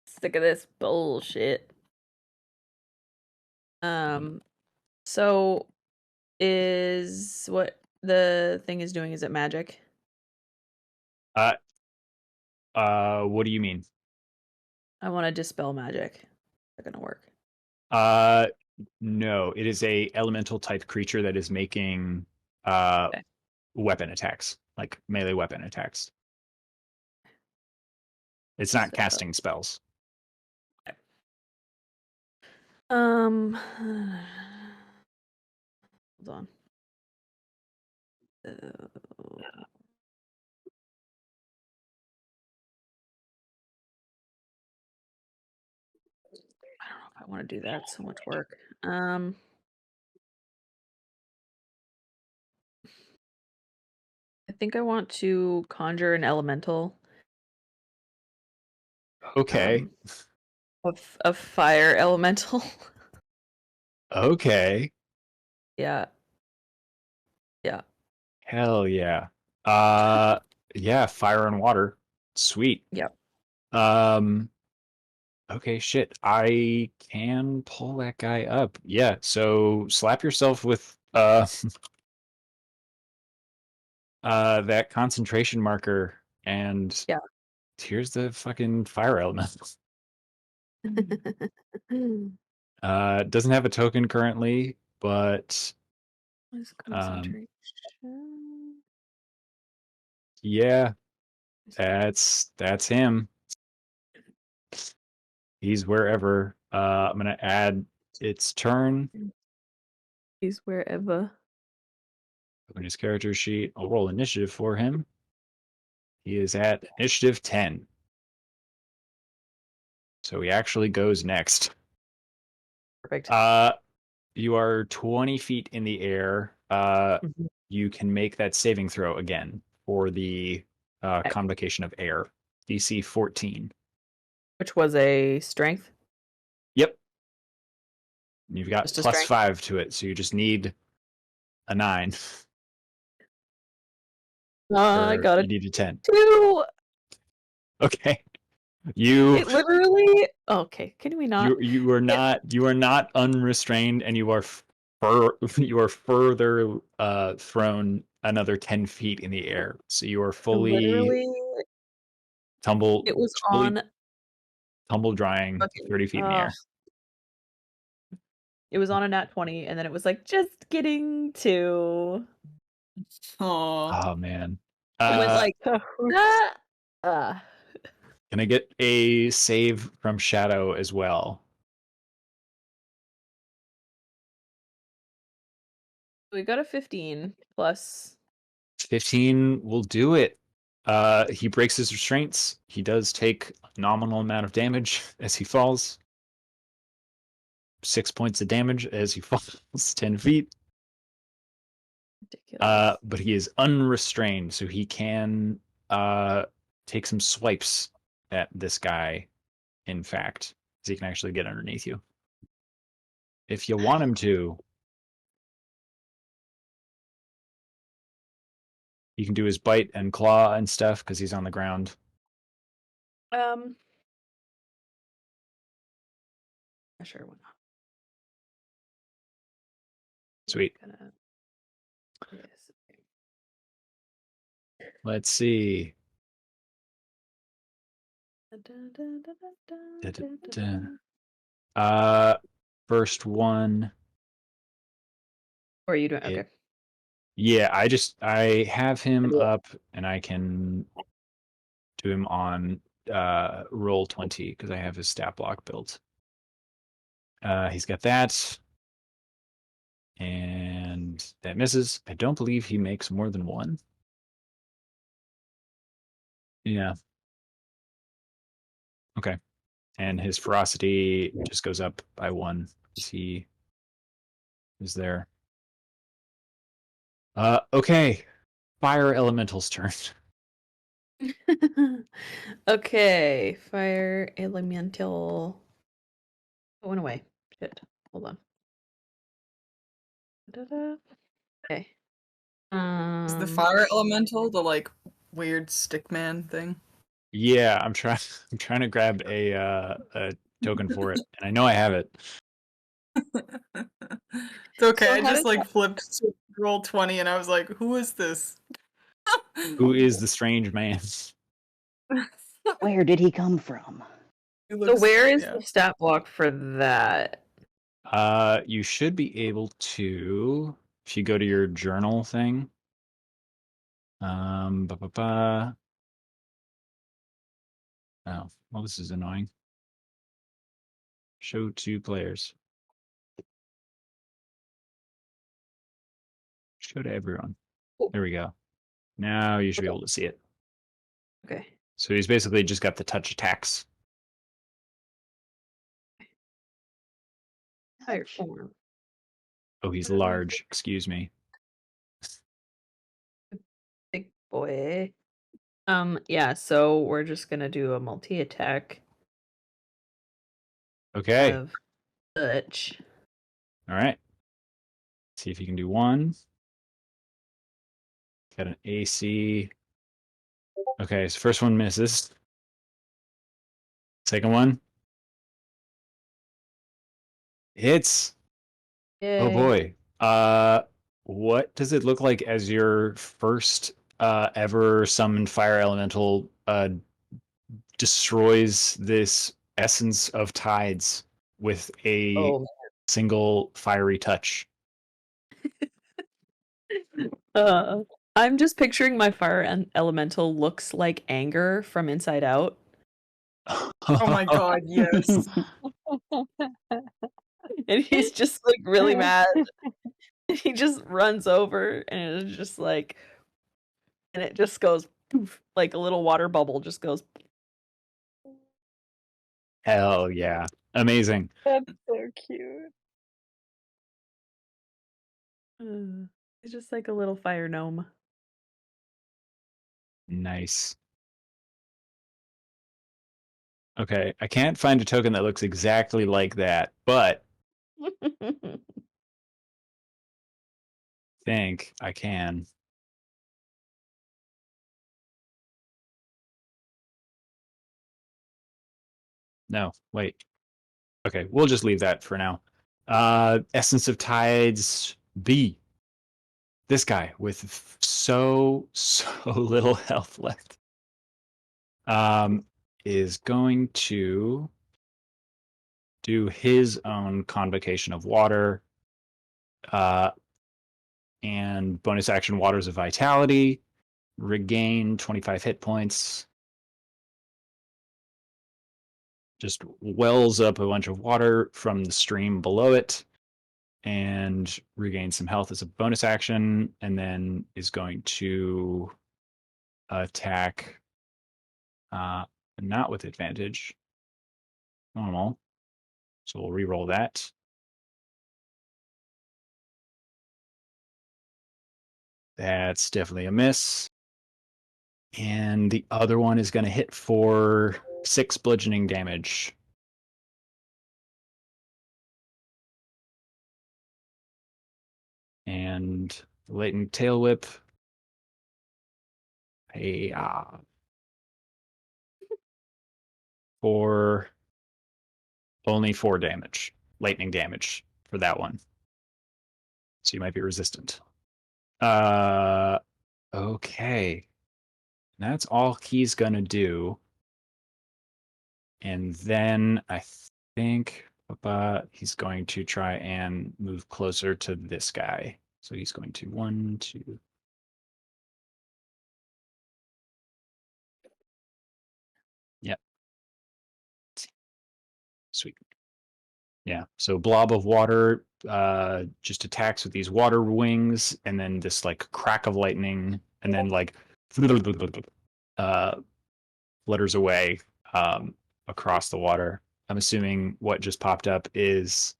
Sick of this bullshit. So is what the thing is doing, is it magic? What do you mean? I want to dispel magic. Is that gonna work? No, it is a elemental type creature that is making Okay. weapon attacks, like melee weapon attacks. It's not So- casting spells. Hold on. I don't know if I want to do that. So much work. I think I want to conjure an elemental. Okay. Of fire elemental. Okay. Yeah. Yeah. Hell yeah. Yeah, fire and water. Sweet. Yep. Okay, shit. I can pull that guy up. Yeah, so slap yourself with that concentration marker and Yeah. here's the fucking fire element. Doesn't have a token currently, but What's concentration? yeah, that's him. He's wherever. I'm gonna add its turn. He's wherever. Open his character sheet. I'll roll initiative for him. He is at initiative 10. So he actually goes next. Perfect. You are 20 feet in the air. Mhm. You can make that saving throw again for the Okay. convocation of air. DC 14. Which was a strength. Yep. You've got Just a plus strength. 5 to it, so you just need a 9. I got You it. need a 10. 2. Okay. You It literally. Okay. Can we not? you are not unrestrained, and you are you are further thrown another 10 feet in the air. So you are fully Literally. tumble It was fully on. tumble drying Fucking. 30 feet in the air. It was on a nat 20, and then it was like just getting to. Aw. Oh man. It went like that. Can I get a save from Shadow as well? We got a 15 plus. 15 will do it. He breaks his restraints. He does take a nominal amount of damage as he falls. 6 points of damage as he falls 10 feet. Ridiculous. But he is unrestrained, so he can take some swipes at this guy, in fact. So he can actually get underneath you. If you want him to, he can do his bite and claw and stuff because he's on the ground. Sure, why not? Sweet. Yes. Let's see. First one. Or are you doing? It, Okay. yeah, I have him Yeah. up, and I can do him on roll 20 because I have his stat block built. He's got that, and that misses. I don't believe he makes more than one. Yeah. Okay. And his ferocity just goes up by one as he is there. Okay. Fire elemental's turn. Okay, fire elemental. It went away. Shit. Hold on. Da-da. Okay. Is the fire elemental the like weird stickman thing? Yeah, I'm trying. I'm trying to grab a token for it, and I know I have it. It's okay. So I how just does like flipped to roll 20 and I was like, who is this? Who is the strange man? Where did he come from? He So looks, where is yeah. the stat block for that? You should be able to, if you go to your journal thing. Ba, ba, ba. Oh, well, this is annoying. Show two players. Show to everyone. There we go. Now you should be able to see it. Okay. So he's basically just got the touch attacks. Fire form. Oh, he's large. Excuse me. Big boy. Yeah, so we're just gonna do a multi-attack Okay. of touch. All right. See if you can do one. Got an AC. Okay, so first one misses. Second one hits. Oh Yay. boy. What does it look like as your first ever summoned fire elemental destroys this essence of tides with a Oh. single fiery touch? I'm just picturing my fire elemental looks like anger from Inside Out. Oh my god, yes. And he's just like really mad. He just runs over and it's just like, and it just goes poof, like a little water bubble just goes. Hell yeah. Amazing. That's so cute. It's just like a little fire gnome. Nice. Okay, I can't find a token that looks exactly like that, but think I can. No, wait. Okay, we'll just leave that for now. Essence of Tides B. This guy with so little health left. Is going to do his own convocation of water. And bonus action Waters of Vitality. Regain 25 hit points. Just wells up a bunch of water from the stream below it and regain some health as a bonus action, and then is going to attack not with advantage, normal. So we'll re-roll that. That's definitely a miss. And the other one is going to hit for 6 bludgeoning damage. And latent tail whip. For only 4 damage, lightning damage for that one. So you might be resistant. Okay. That's all he's gonna do. And then I think he's going to try and move closer to this guy. So he's going to 1, 2. Yep. Sweet. Yeah. So blob of water just attacks with these water wings, and then this like crack of lightning, and then like flutters away across the water. I'm assuming what just popped up is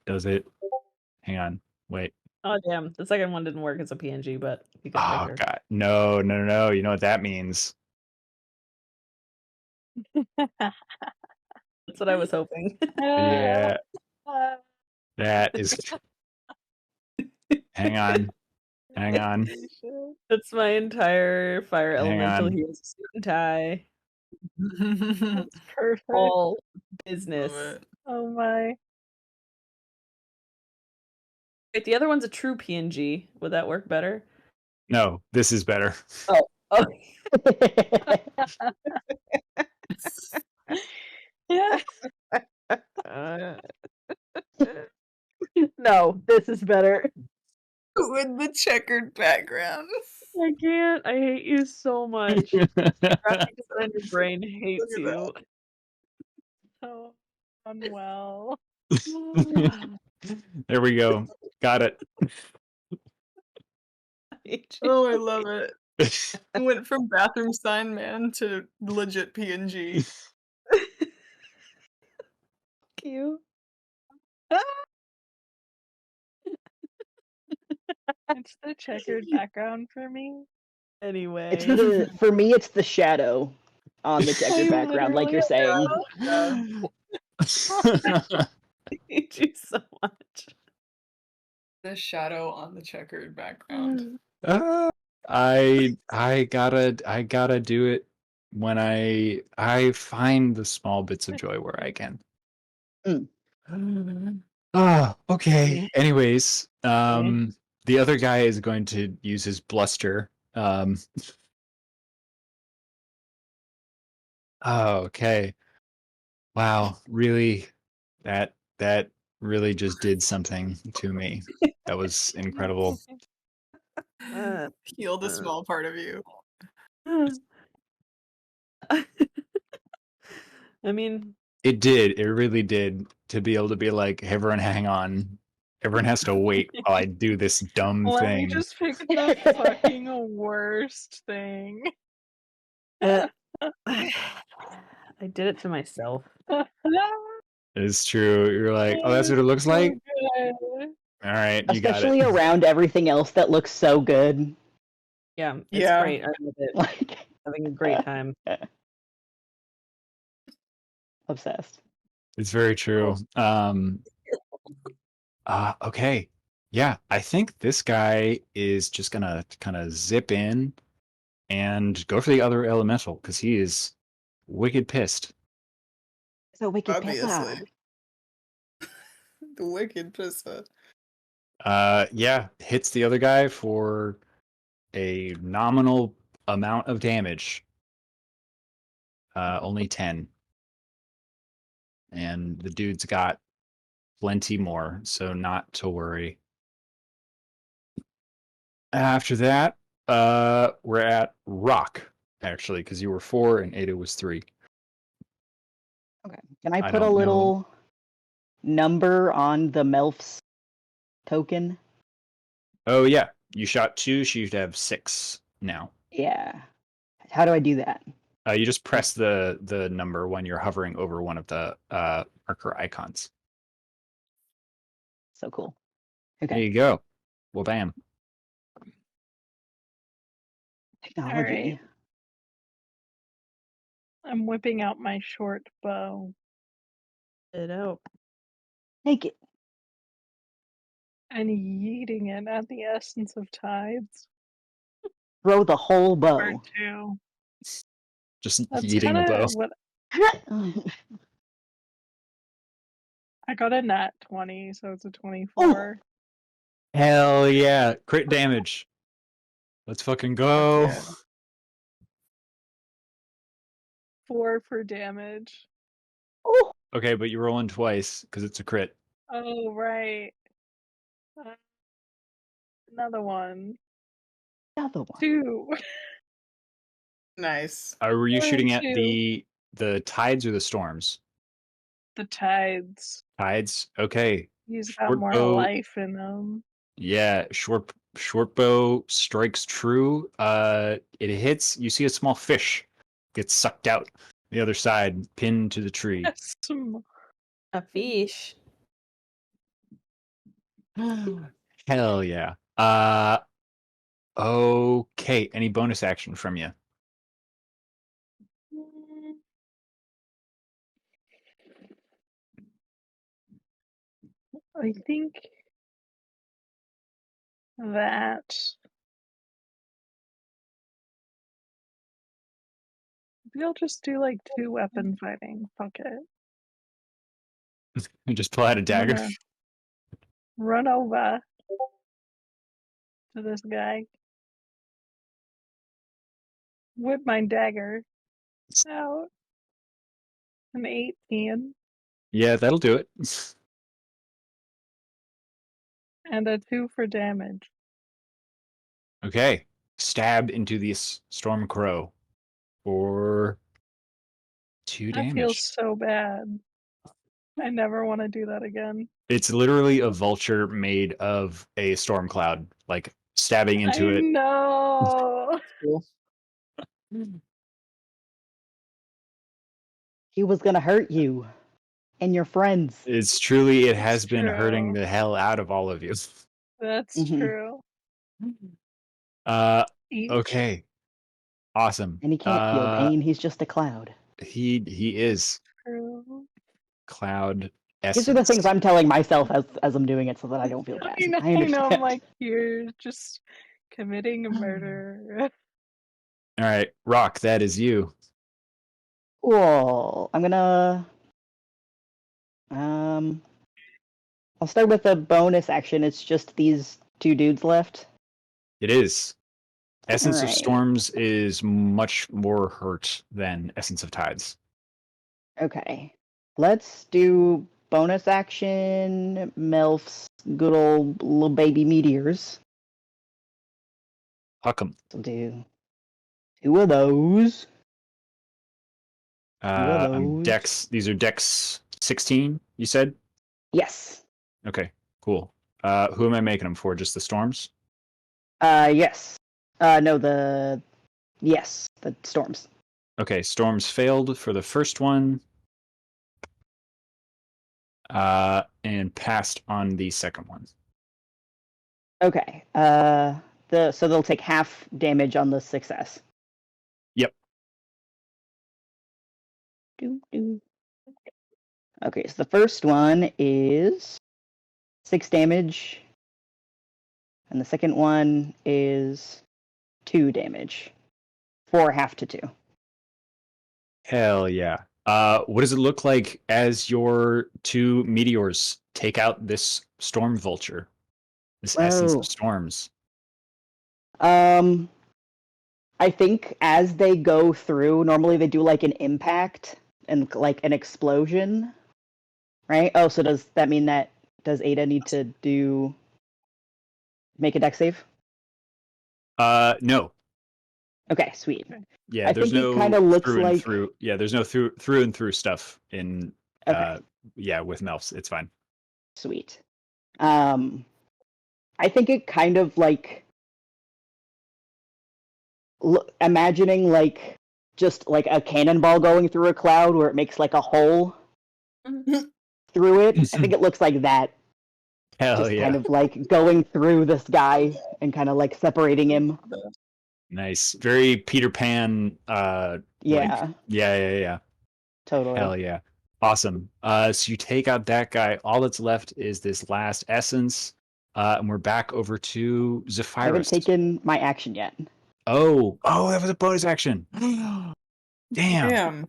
does it? Hang on. Wait. Oh damn, the second one didn't work as a PNG, but you get the Oh picture. god. No, no, no, no. You know what that means? That's what I was hoping. Yeah. That is hang on. Hang on. That's my entire fire Hang elemental. on. He has a suit and tie. That's perfect. All business. Love it. Oh my. Wait, the other one's a true PNG. Would that work better? No, this is better. Oh, Yeah. no, this is better. With the checkered background. I can't. I hate you so much. Graphic designer brain hates Look at you. So unwell. There we go. Got it. Oh, I love it. I went from bathroom sign man to legit PNG. Cute. It's the checkered background for me. Anyway, It's the for me. It's the shadow on the checkered I background, like you're saying. I hate you so much. The shadow on the checkered background. I gotta do it when I find the small bits of joy where I can. Okay. Anyways, the other guy is going to use his bluster. Okay. Wow, really that really just did something to me. That was incredible. Heal the small part of you. I mean, It did. It really did. To be able to be like, "Hey, everyone, hang on. Everyone has to wait while I do this dumb Let me thing." just pick the fucking worst thing. I did it to myself. It's true. You're like, "Oh, that's what it looks So like." good. All right, you got Especially it. around everything else that looks so good. Yeah, it's Yeah. great. I love it. Like Having a great time. obsessed. It's very true. Okay. Yeah, I think this guy is just gonna kind of zip in and go for the other elemental because he is wicked pissed. So wicked Obviously. pizza. The wicked pissa. Yeah, hits the other guy for a nominal amount of damage. Only 10. And the dude's got plenty more, so not to worry. After that, we're at Rock, actually, because you were 4 and Ada was 3. Okay. Can I I put a don't know. little number on the Melf's token? Oh yeah, you shot 2, she should have 6 now. Yeah. How do I do that? You just press the number when you're hovering over one of the marker icons. So cool. There Okay. you go. Well, bam. Technology. I'm whipping out my short bow It out. Take it. and yeeting it at the essence of tides. Throw the whole Part bow. 2. Just That's eating a kind bow. of what I got a nat 20, so it's a 24. Hell yeah. Crit damage. Let's fucking go. Yeah. 4 for damage. Oh, Okay, but you're rolling twice because it's a crit. Oh, right. Uh, Another one. another one. 2. Nice. Were you 4 and shooting at 2. the tides or the storms? The tides. Tides. Okay. He's got Short more bow. life in them. Yeah, short bow strikes true. It hits. You see a small fish gets sucked out the other side, pinned to the tree. A fish. Hell yeah. Okay. Any bonus action from you? I think that maybe I'll just do like 2 weapon fighting. Fuck it. Just pull out a I'm dagger. gonna run over to this guy. Whip my dagger out. An 18 Yeah, that'll do it. and a 2 for damage. Okay. Stab into this storm crow for 2 That feels damage. so bad. I never want to do that again. It's literally a vulture made of a storm cloud, like stabbing into I it. know. Cool. He was gonna hurt you and your friends. It's truly, it It's has been hurting true. the hell out of all of you. That's Mhm. true. Each. Okay. Awesome. And he can't feel pain. He's just a cloud. He is True. cloud These are the things essence. I'm telling myself as I'm doing it so that I don't feel bad. I know. I understand. I'm like, you're just committing a murder. All right, Rock, that is you. Cool. I'm gonna I'll start with a bonus action. It's just these 2 dudes left. It is. Essence of Alright. Storms is much more hurt than Essence of Tides. Okay. Let's do bonus action Melf's good old little baby meteors. Huck 'em. So do 2 of those. 2 of those. Dex. These are Dex 16. You said. Yes. Okay. Cool. Who am I making them for? Just the storms? Yes. No, yes, the storms. Okay. Storms failed for the first one. And passed on the second one. Okay. So they'll take half damage on the success. Yep. Okay, so the first one is 6 damage, and the second one is 2 damage. 4 half to 2. Hell yeah. What does it look like as your 2 meteors take out this storm vulture? This essence Whoa. of storms. I think as they go through, normally they do like an impact and like an explosion, right? Oh, so does that mean that does Ada need to make a dex save? No. Okay, sweet. Yeah, I there's think no it kind of looks through and like through. Yeah, there's no through and through stuff in okay, yeah, with Melfs. It's fine. sweet. I think it kind of like imagining like just like a cannonball going through a cloud where it makes like a hole through it. I think it looks like that. Hell Just yeah. kind of like going through this guy and kind of like separating him. Nice. Very Peter Pan Yeah, yeah. totally. Hell yeah. Awesome. So you take out that guy. All that's left is this last essence. And we're back over to I haven't Zephyrus. taken my action yet. Oh, that was a bonus action. Damn. Damn.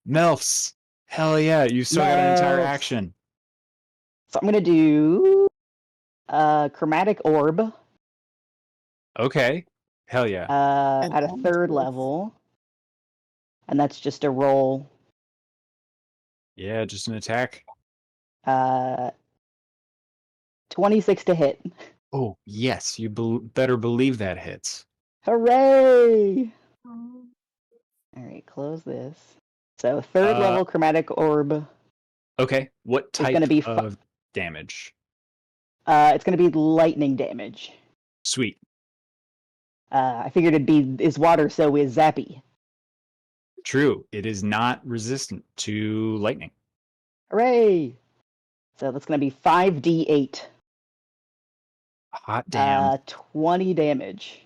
Melfs. Hell yeah. You still got an entire Melfs. action. So I'm gonna do chromatic orb. Okay. Hell yeah. At a third level, and that's just a roll. Yeah, just an attack. 26 to hit. Oh, yes, you better believe that hits. Hooray! All right, close this. So third Uh, level chromatic orb. Okay, what It's gonna type be of damage? it's gonna be lightning damage. Sweet. I figured is water, so is zappy. True, it is not resistant to lightning. Hooray! So that's gonna be 5d8. Hot damn. 20 damage.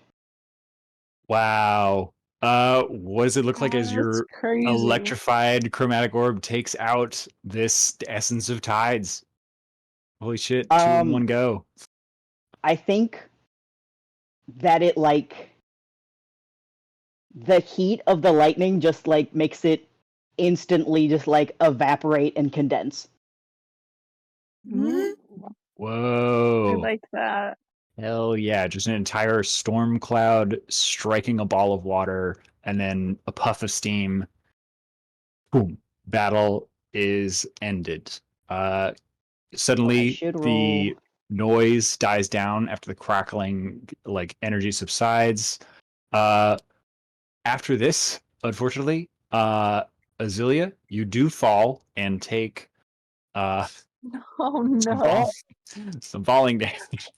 Wow. What does it look like as That's your crazy. electrified chromatic orb takes out this essence of tides? Holy shit, two in one go. I think that it the heat of the lightning just makes it instantly just evaporate and condense. Mm, I Whoa. like that. Hell yeah, just an entire storm cloud striking a ball of water and then a puff of steam. Boom. Battle is ended. Suddenly should the roll. noise dies down after the crackling energy subsides. After this, unfortunately, Azilia, you do fall and take Oh some, no. some falling damage.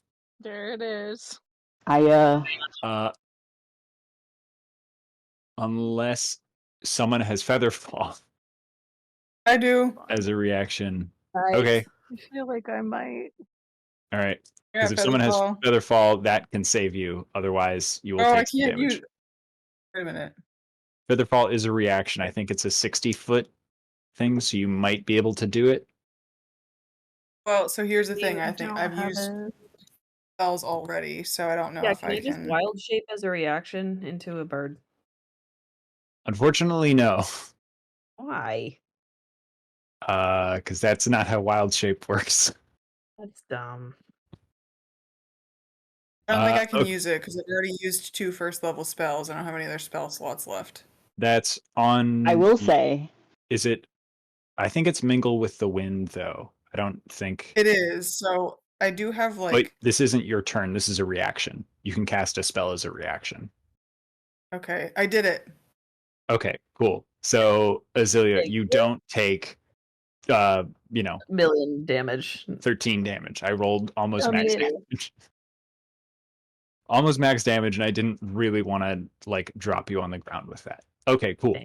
There it is. I Unless someone has feather fall I do. as a reaction. Nice. Okay, I feel like I might. all right. Yeah, Because if someone has Featherfall. feather fall, that can save you. Otherwise, you will Oh, I take some can't damage. use. Wait a minute. Feather fall is a reaction. I think it's a 60-foot thing, so you might be able to do it. Well, so here's the thing. I think don't I've have used it. spells already, so I don't know Yeah, if can I you just can. wild shape as a reaction into a bird? Unfortunately, no. Why? Because that's not how wild shape works. That's dumb. I don't think I can Okay. use it because I've already used 2 first level spells. I don't have any other spell slots left. That's on. will say Is it? I think it's mingle with the wind, though. I don't think. It is. So I do have But this isn't your turn. This is a reaction. You can cast a spell as a reaction. Okay, I did it. Okay, cool. So Azilia, Like, you don't take, uh, million damage. 13 damage. I rolled almost max Little. damage. Almost max damage, and I didn't really want to drop you on the ground with that. Okay, cool.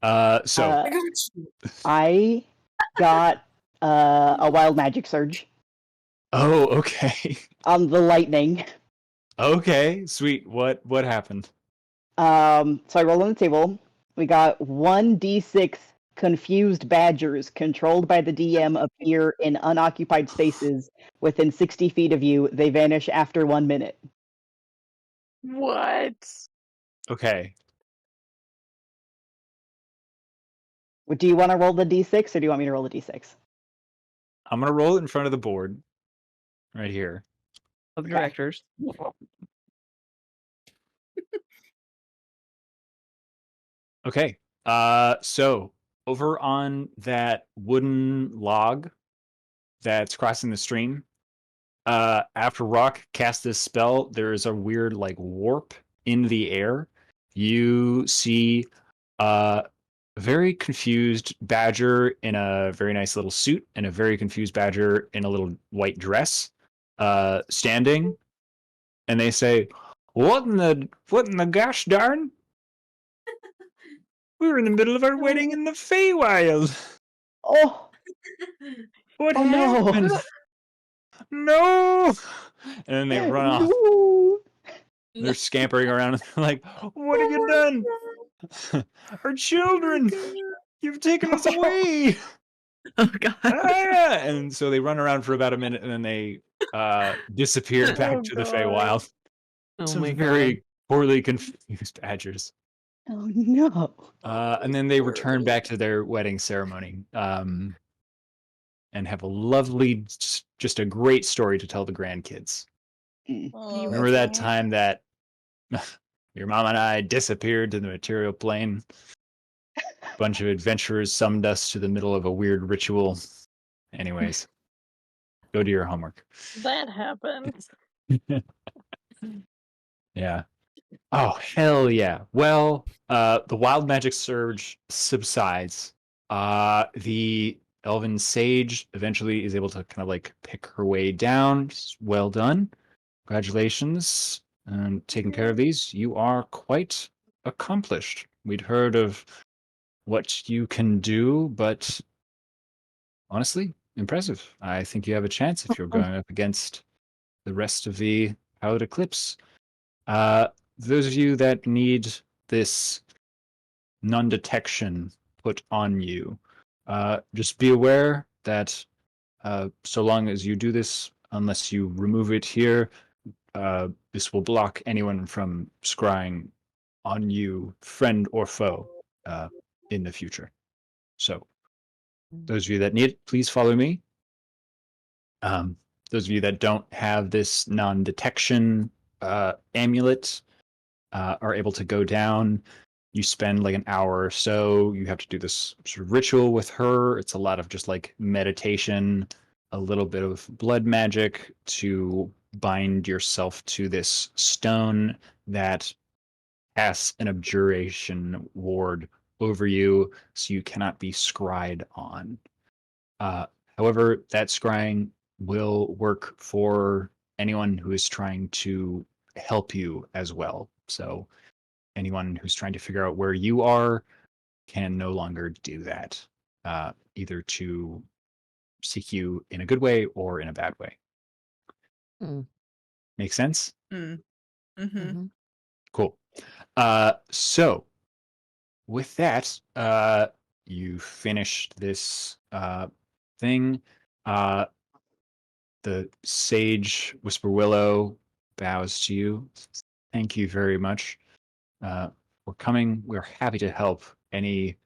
So I got you. I got a wild magic surge oh, okay. on the lightning. Okay, sweet. What happened? So I rolled on the table. We got 1d6 confused badgers controlled by the DM appear in unoccupied spaces within 60 feet of you. They vanish after 1 minute. What? Okay. Do you want to roll the d6 or do you want me to roll the d6? I'm gonna roll it in front of the board. Right here. Of directors. Okay. So over on that wooden log that's crossing the stream, after Rock casts this spell, there is a weird warp in the air. You see a very confused badger in a very nice little suit and a very confused badger in a little white dress, standing, and they say, what in the gosh darn? We were in the middle of our wedding in the Feywild. Oh, What oh no. happened? No! And then they run off. No. They're scampering around and they're like, what have you done? Our children! You've taken us away! Oh god. Ah! And so they run around for about a minute and then they disappear back Oh to the god. Feywild. Oh Some my very poorly confused badgers. Oh no. And then they return back to their wedding ceremony. And have a lovely, just a great story to tell the grandkids. Oh, Remember that's that time that Your mom and I disappeared to the material plane. Bunch of adventurers summoned us to the middle of a weird ritual. Anyways, go do your homework. That happens. Yeah. Oh, hell yeah. Well, the wild magic surge subsides. The elven sage eventually is able to kind of like pick her way down. Well done. Congratulations on taking care of these. You are quite accomplished. We'd heard of what you can do, but honestly, impressive. I think you have a chance if you're going up against the rest of the Pilot Eclipse. Uh, those of you that need this non-detection put on you, just be aware that so long as you do this, unless you remove it here, this will block anyone from scrying on you, friend or foe, in the future. So, those of you that need it, please follow me. Those of you that don't have this non-detection amulet are able to go down. You spend like an hour or so. You have to do this sort of ritual with her. It's a lot of just like meditation, a little bit of blood magic to bind yourself to this stone that casts an abjuration ward over you, so you cannot be scryed on. Uh, However, that scrying will work for anyone who is trying to help you as well. So anyone who's trying to figure out where you are can no longer do that, either to seek you in a good way or in a bad way. Mm. Make sense? Mm. Mm-hmm. Cool. So with that, you finished this thing. Uh, the sage Whisper Willow bows to you. Thank you very much. We're coming. We're happy to help any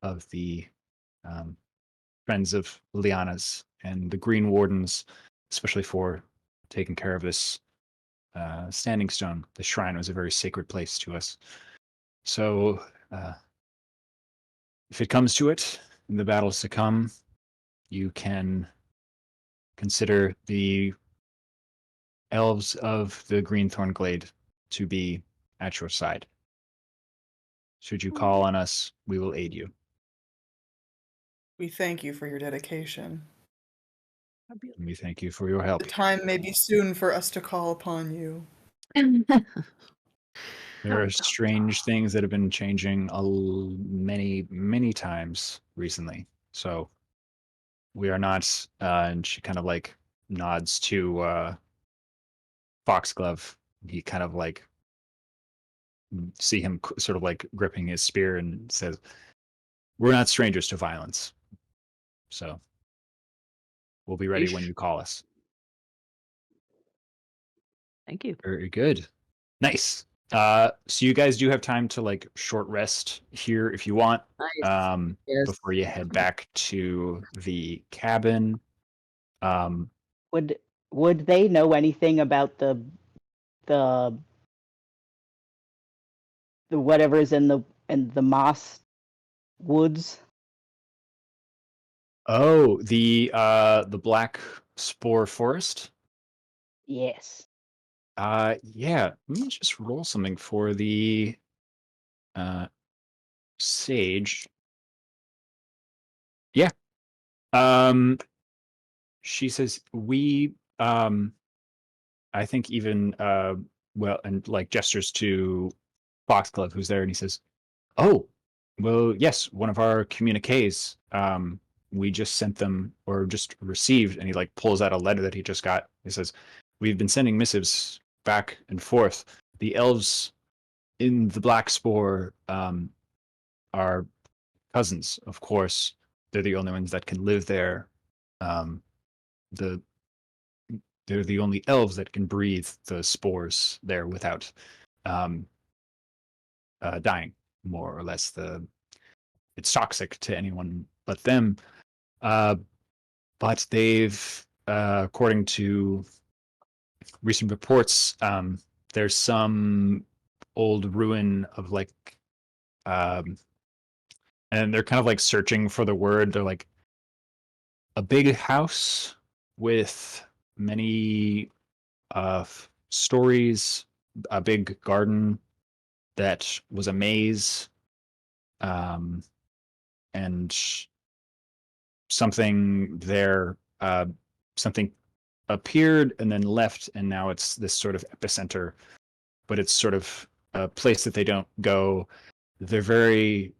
of the um, friends of Liliana's and the Green Wardens, especially for taking care of this standing stone. The shrine was a very sacred place to us. So, if it comes to it, in the battles to come, you can consider the elves of the Greenthorn Glade to be at your side. Should you call on us, we will aid you. We thank you for your dedication. And we thank you for your help. The time may be soon for us to call upon you. There are strange things that have been changing many, many times recently. So we are not, and she kind of like nods to Foxglove. He kind of like see him sort of like gripping his spear and says, "We're not strangers to violence. So we'll be ready when you call us." Thank you. Very good. Nice. So you guys do have time to like short rest here if you want, Nice. Yes. before you head back to the cabin. Um, Would they know anything about the whatever's in the moss woods? oh, the Black Spore Forest. Yes. Yeah. Let me just roll something for the uh sage. Yeah. Um, she says I think even well, and like gestures to Foxglove who's there, and he says, "Oh, well, yes, one of our communiques. We just sent them or just received," and he like pulls out a letter that he just got. He says, "We've been sending missives back and forth. The elves in the Black Spore are cousins, of course. They're the only ones that can live there. Um, the they're the only elves that can breathe the spores there without um, dying, more or less. It's toxic to anyone but them. Uh, but they've, according to recent reports, there's some old ruin of like, and they're kind of like searching for the word. They're like a big house with many stories, a big garden that was a maze, and something there, something appeared and then left, and now it's this sort of epicenter, but it's sort of a place that they don't go. They're very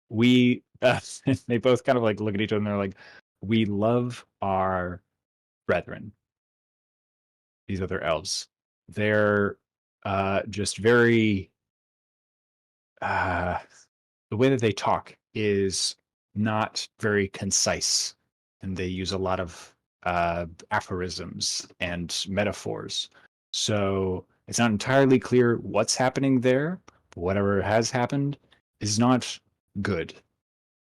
we they both kind of like look at each other and they're like, we love our brethren, these other elves. They're just very the way that they talk is not very concise, and they use a lot of aphorisms and metaphors. So it's not entirely clear what's happening there. But whatever has happened is not good,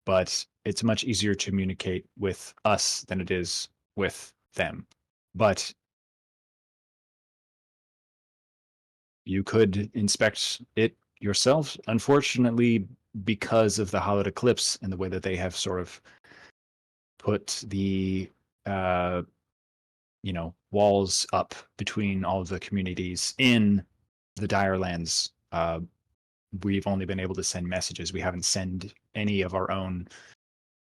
but it's much easier to communicate with us than it is with them. But you could inspect it yourself. Unfortunately, because of the hallowed eclipse and the way that they have sort of put the uh, walls up between all of the communities in the Dire Lands, we've only been able to send messages. We haven't sent any of our own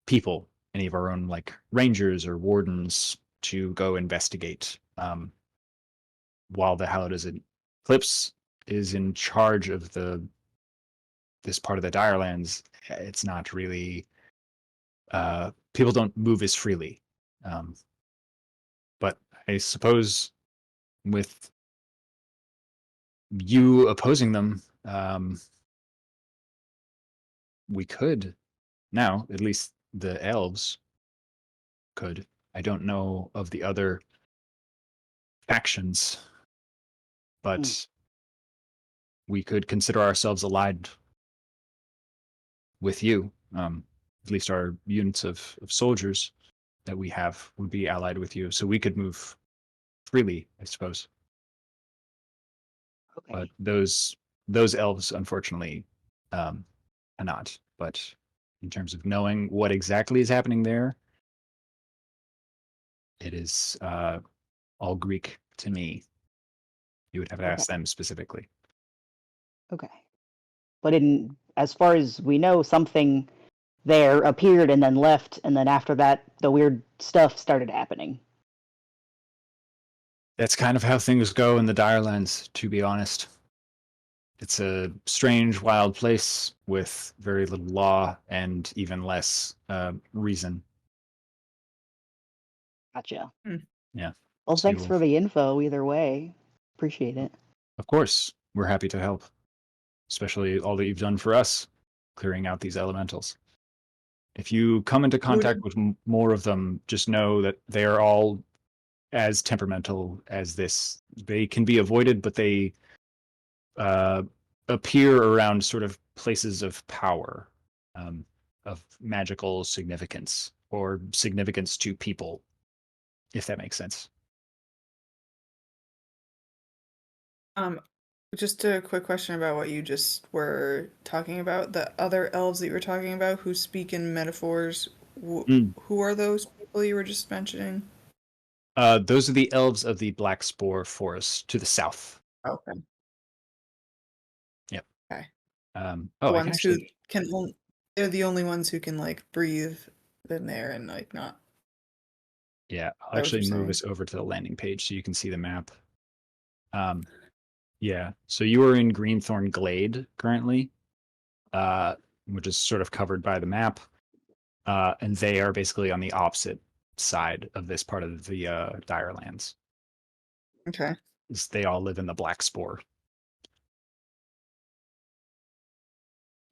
people, any of our own like rangers or wardens to go investigate. While the hallowed eclipse is in charge of this part of the Dire Lands, it's not really people don't move as freely. But I suppose with you opposing them, we could now, at least the elves could. I don't know of the other factions, but we could consider ourselves allied with you. At least our units of soldiers that we have would be allied with you, so we could move freely, I suppose. Okay. But those elves, unfortunately, cannot. But in terms of knowing what exactly is happening there, it is all Greek to me. You would have to ask them specifically. Okay. But as far as we know, something there appeared and then left, and then after that, the weird stuff started happening. That's kind of how things go in the Dire Lands, to be honest. It's a strange, wild place with very little law and even less reason. Gotcha. Yeah. Well, So thanks for the info either way. Appreciate it. Of course, we're happy to help, especially all that you've done for us, clearing out these elementals. If you come into contact with more of them, just know that they are all as temperamental as this. They can be avoided, but they appear around sort of places of power, of magical significance or significance to people, if that makes sense. Just a quick question about what you just were talking about. The other elves that you were talking about who speak in metaphors, who are those people you were just mentioning? Those are the elves of the Black Spore Forest to the south. Okay. Yep. Okay. The I can actually... they're the only ones who can like breathe in there and like not. Yeah, I'll actually move us over to the landing page so you can see the map. Yeah, so you are in Greenthorn Glade currently, which is sort of covered by the map, and they are basically on the opposite side of this part of the Dire Lands. Okay. They all live in the Black Spore.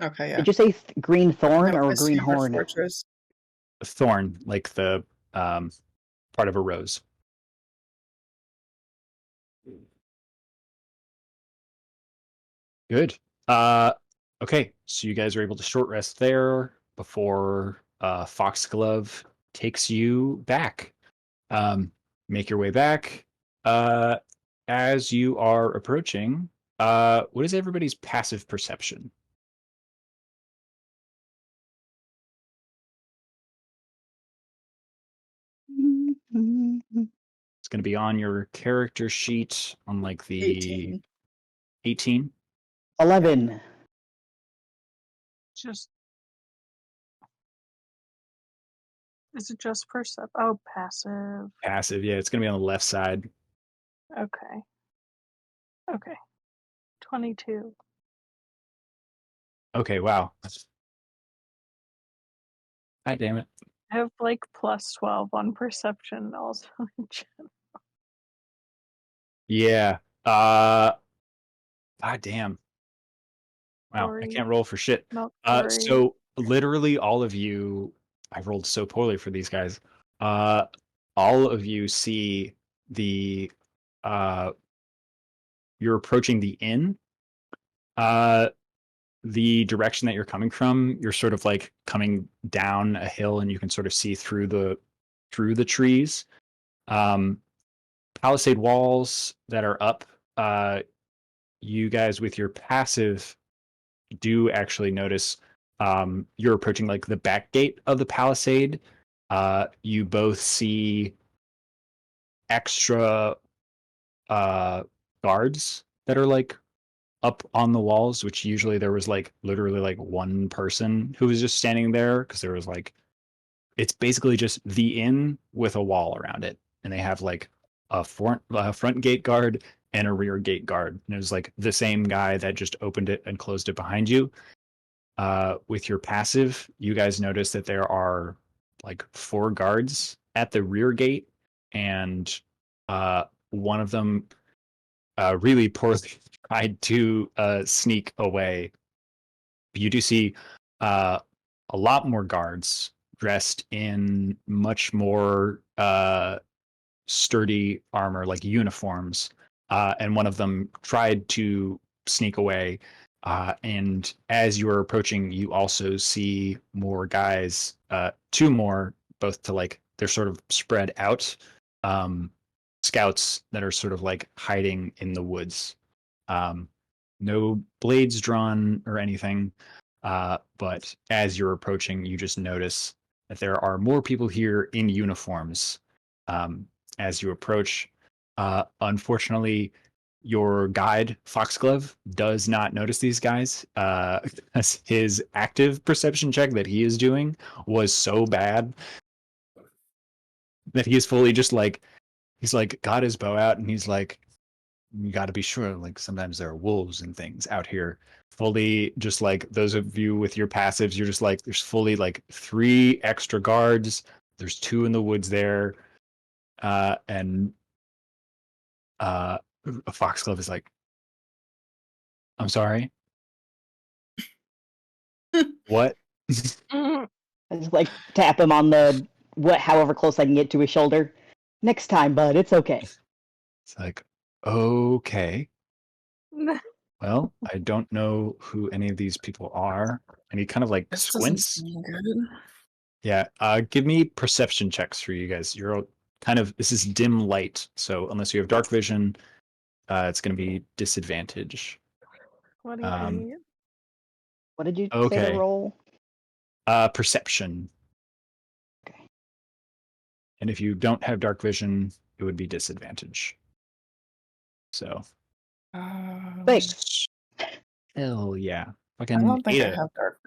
Okay, yeah. Did you say green thorn or A green silver horn? fortress. Thorn, like the part of a rose. Good. Okay, so you guys are able to short rest there before Foxglove takes you back. make your way back. As you are approaching, what is everybody's passive perception? It's going to be on your character sheet on like the 18. 11. Just is it just percept? Oh, passive. Passive, yeah, it's going to be on the left side. Okay. Okay. 22. Okay, wow. God damn it. I have like plus 12 on perception also. Yeah. God damn. Wow, I Sorry. can't roll for shit. Not sorry. So literally all of you, I rolled so poorly for these guys. All of you see the you're approaching the inn. The direction that you're coming from, you're sort of like coming down a hill and you can sort of see through the trees. Palisade walls that are up, you guys with your passive do actually notice you're approaching like the back gate of the palisade. You both see extra guards that are like up on the walls, which usually there was like literally like one person who was just standing there because there was like it's basically just the inn with a wall around it, and they have like a front gate guard and a rear gate guard, and it was like the same guy that just opened it and closed it behind you. With your passive, you guys notice that there are like 4 guards at the rear gate, and one of them really poorly tried to sneak away. You do see a lot more guards dressed in much more sturdy armor, like uniforms, and one of them tried to sneak away. And as you are approaching, you also see more guys, 2 more, both to like they're sort of spread out, um, scouts that are sort of like hiding in the woods. Um, no blades drawn or anything, but as you're approaching, you just notice that there are more people here in uniforms. As you approach, unfortunately, your guide Foxglove does not notice these guys. As his active perception check that he is doing was so bad that he is fully just like he's like got his bow out and he's like, you got to be sure. Like sometimes there are wolves and things out here. Fully, just like those of you with your passives, you're just like there's fully like 3 extra guards. There's 2 in the woods there, and a foxglove is like, I'm sorry. What? Mm, I just like tap him on the however close I can get to his shoulder. Next time, bud, it's okay. It's like, okay. Well, I don't know who any of these people are. And he kind of like This doesn't squints. seem good. Yeah. Give me perception checks for you guys. You're kind of this is dim light, so unless you have dark vision, it's going to be disadvantage. what do you Um, need? What did you say to Okay. roll? Perception. Okay. And if you don't have dark vision, it would be disadvantage. So, Thanks. hell yeah. I Fucking don't think I Ada. have dark.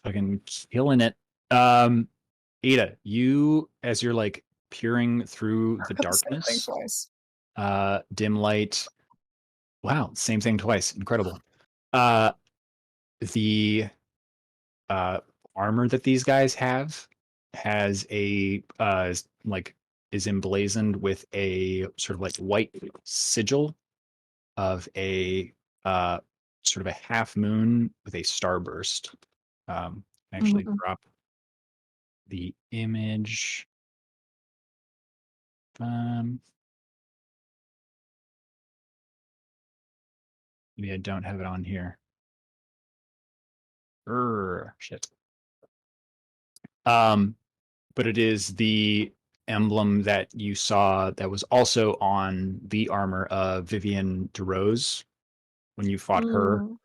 Fucking killing it. Ada, you as you're like peering through the Got the same thing darkness, twice. dim light. Wow, same thing twice. Incredible. Uh the uh armor that these guys have has a like is emblazoned with a sort of like white sigil of a uh sort of a half moon with a starburst. Actually Mhm. drop the image. Um, Maybe I don't have it on here. Shit. But it is the emblem that you saw that was also on the armor of Vivienne DeRose when you fought her. Mm.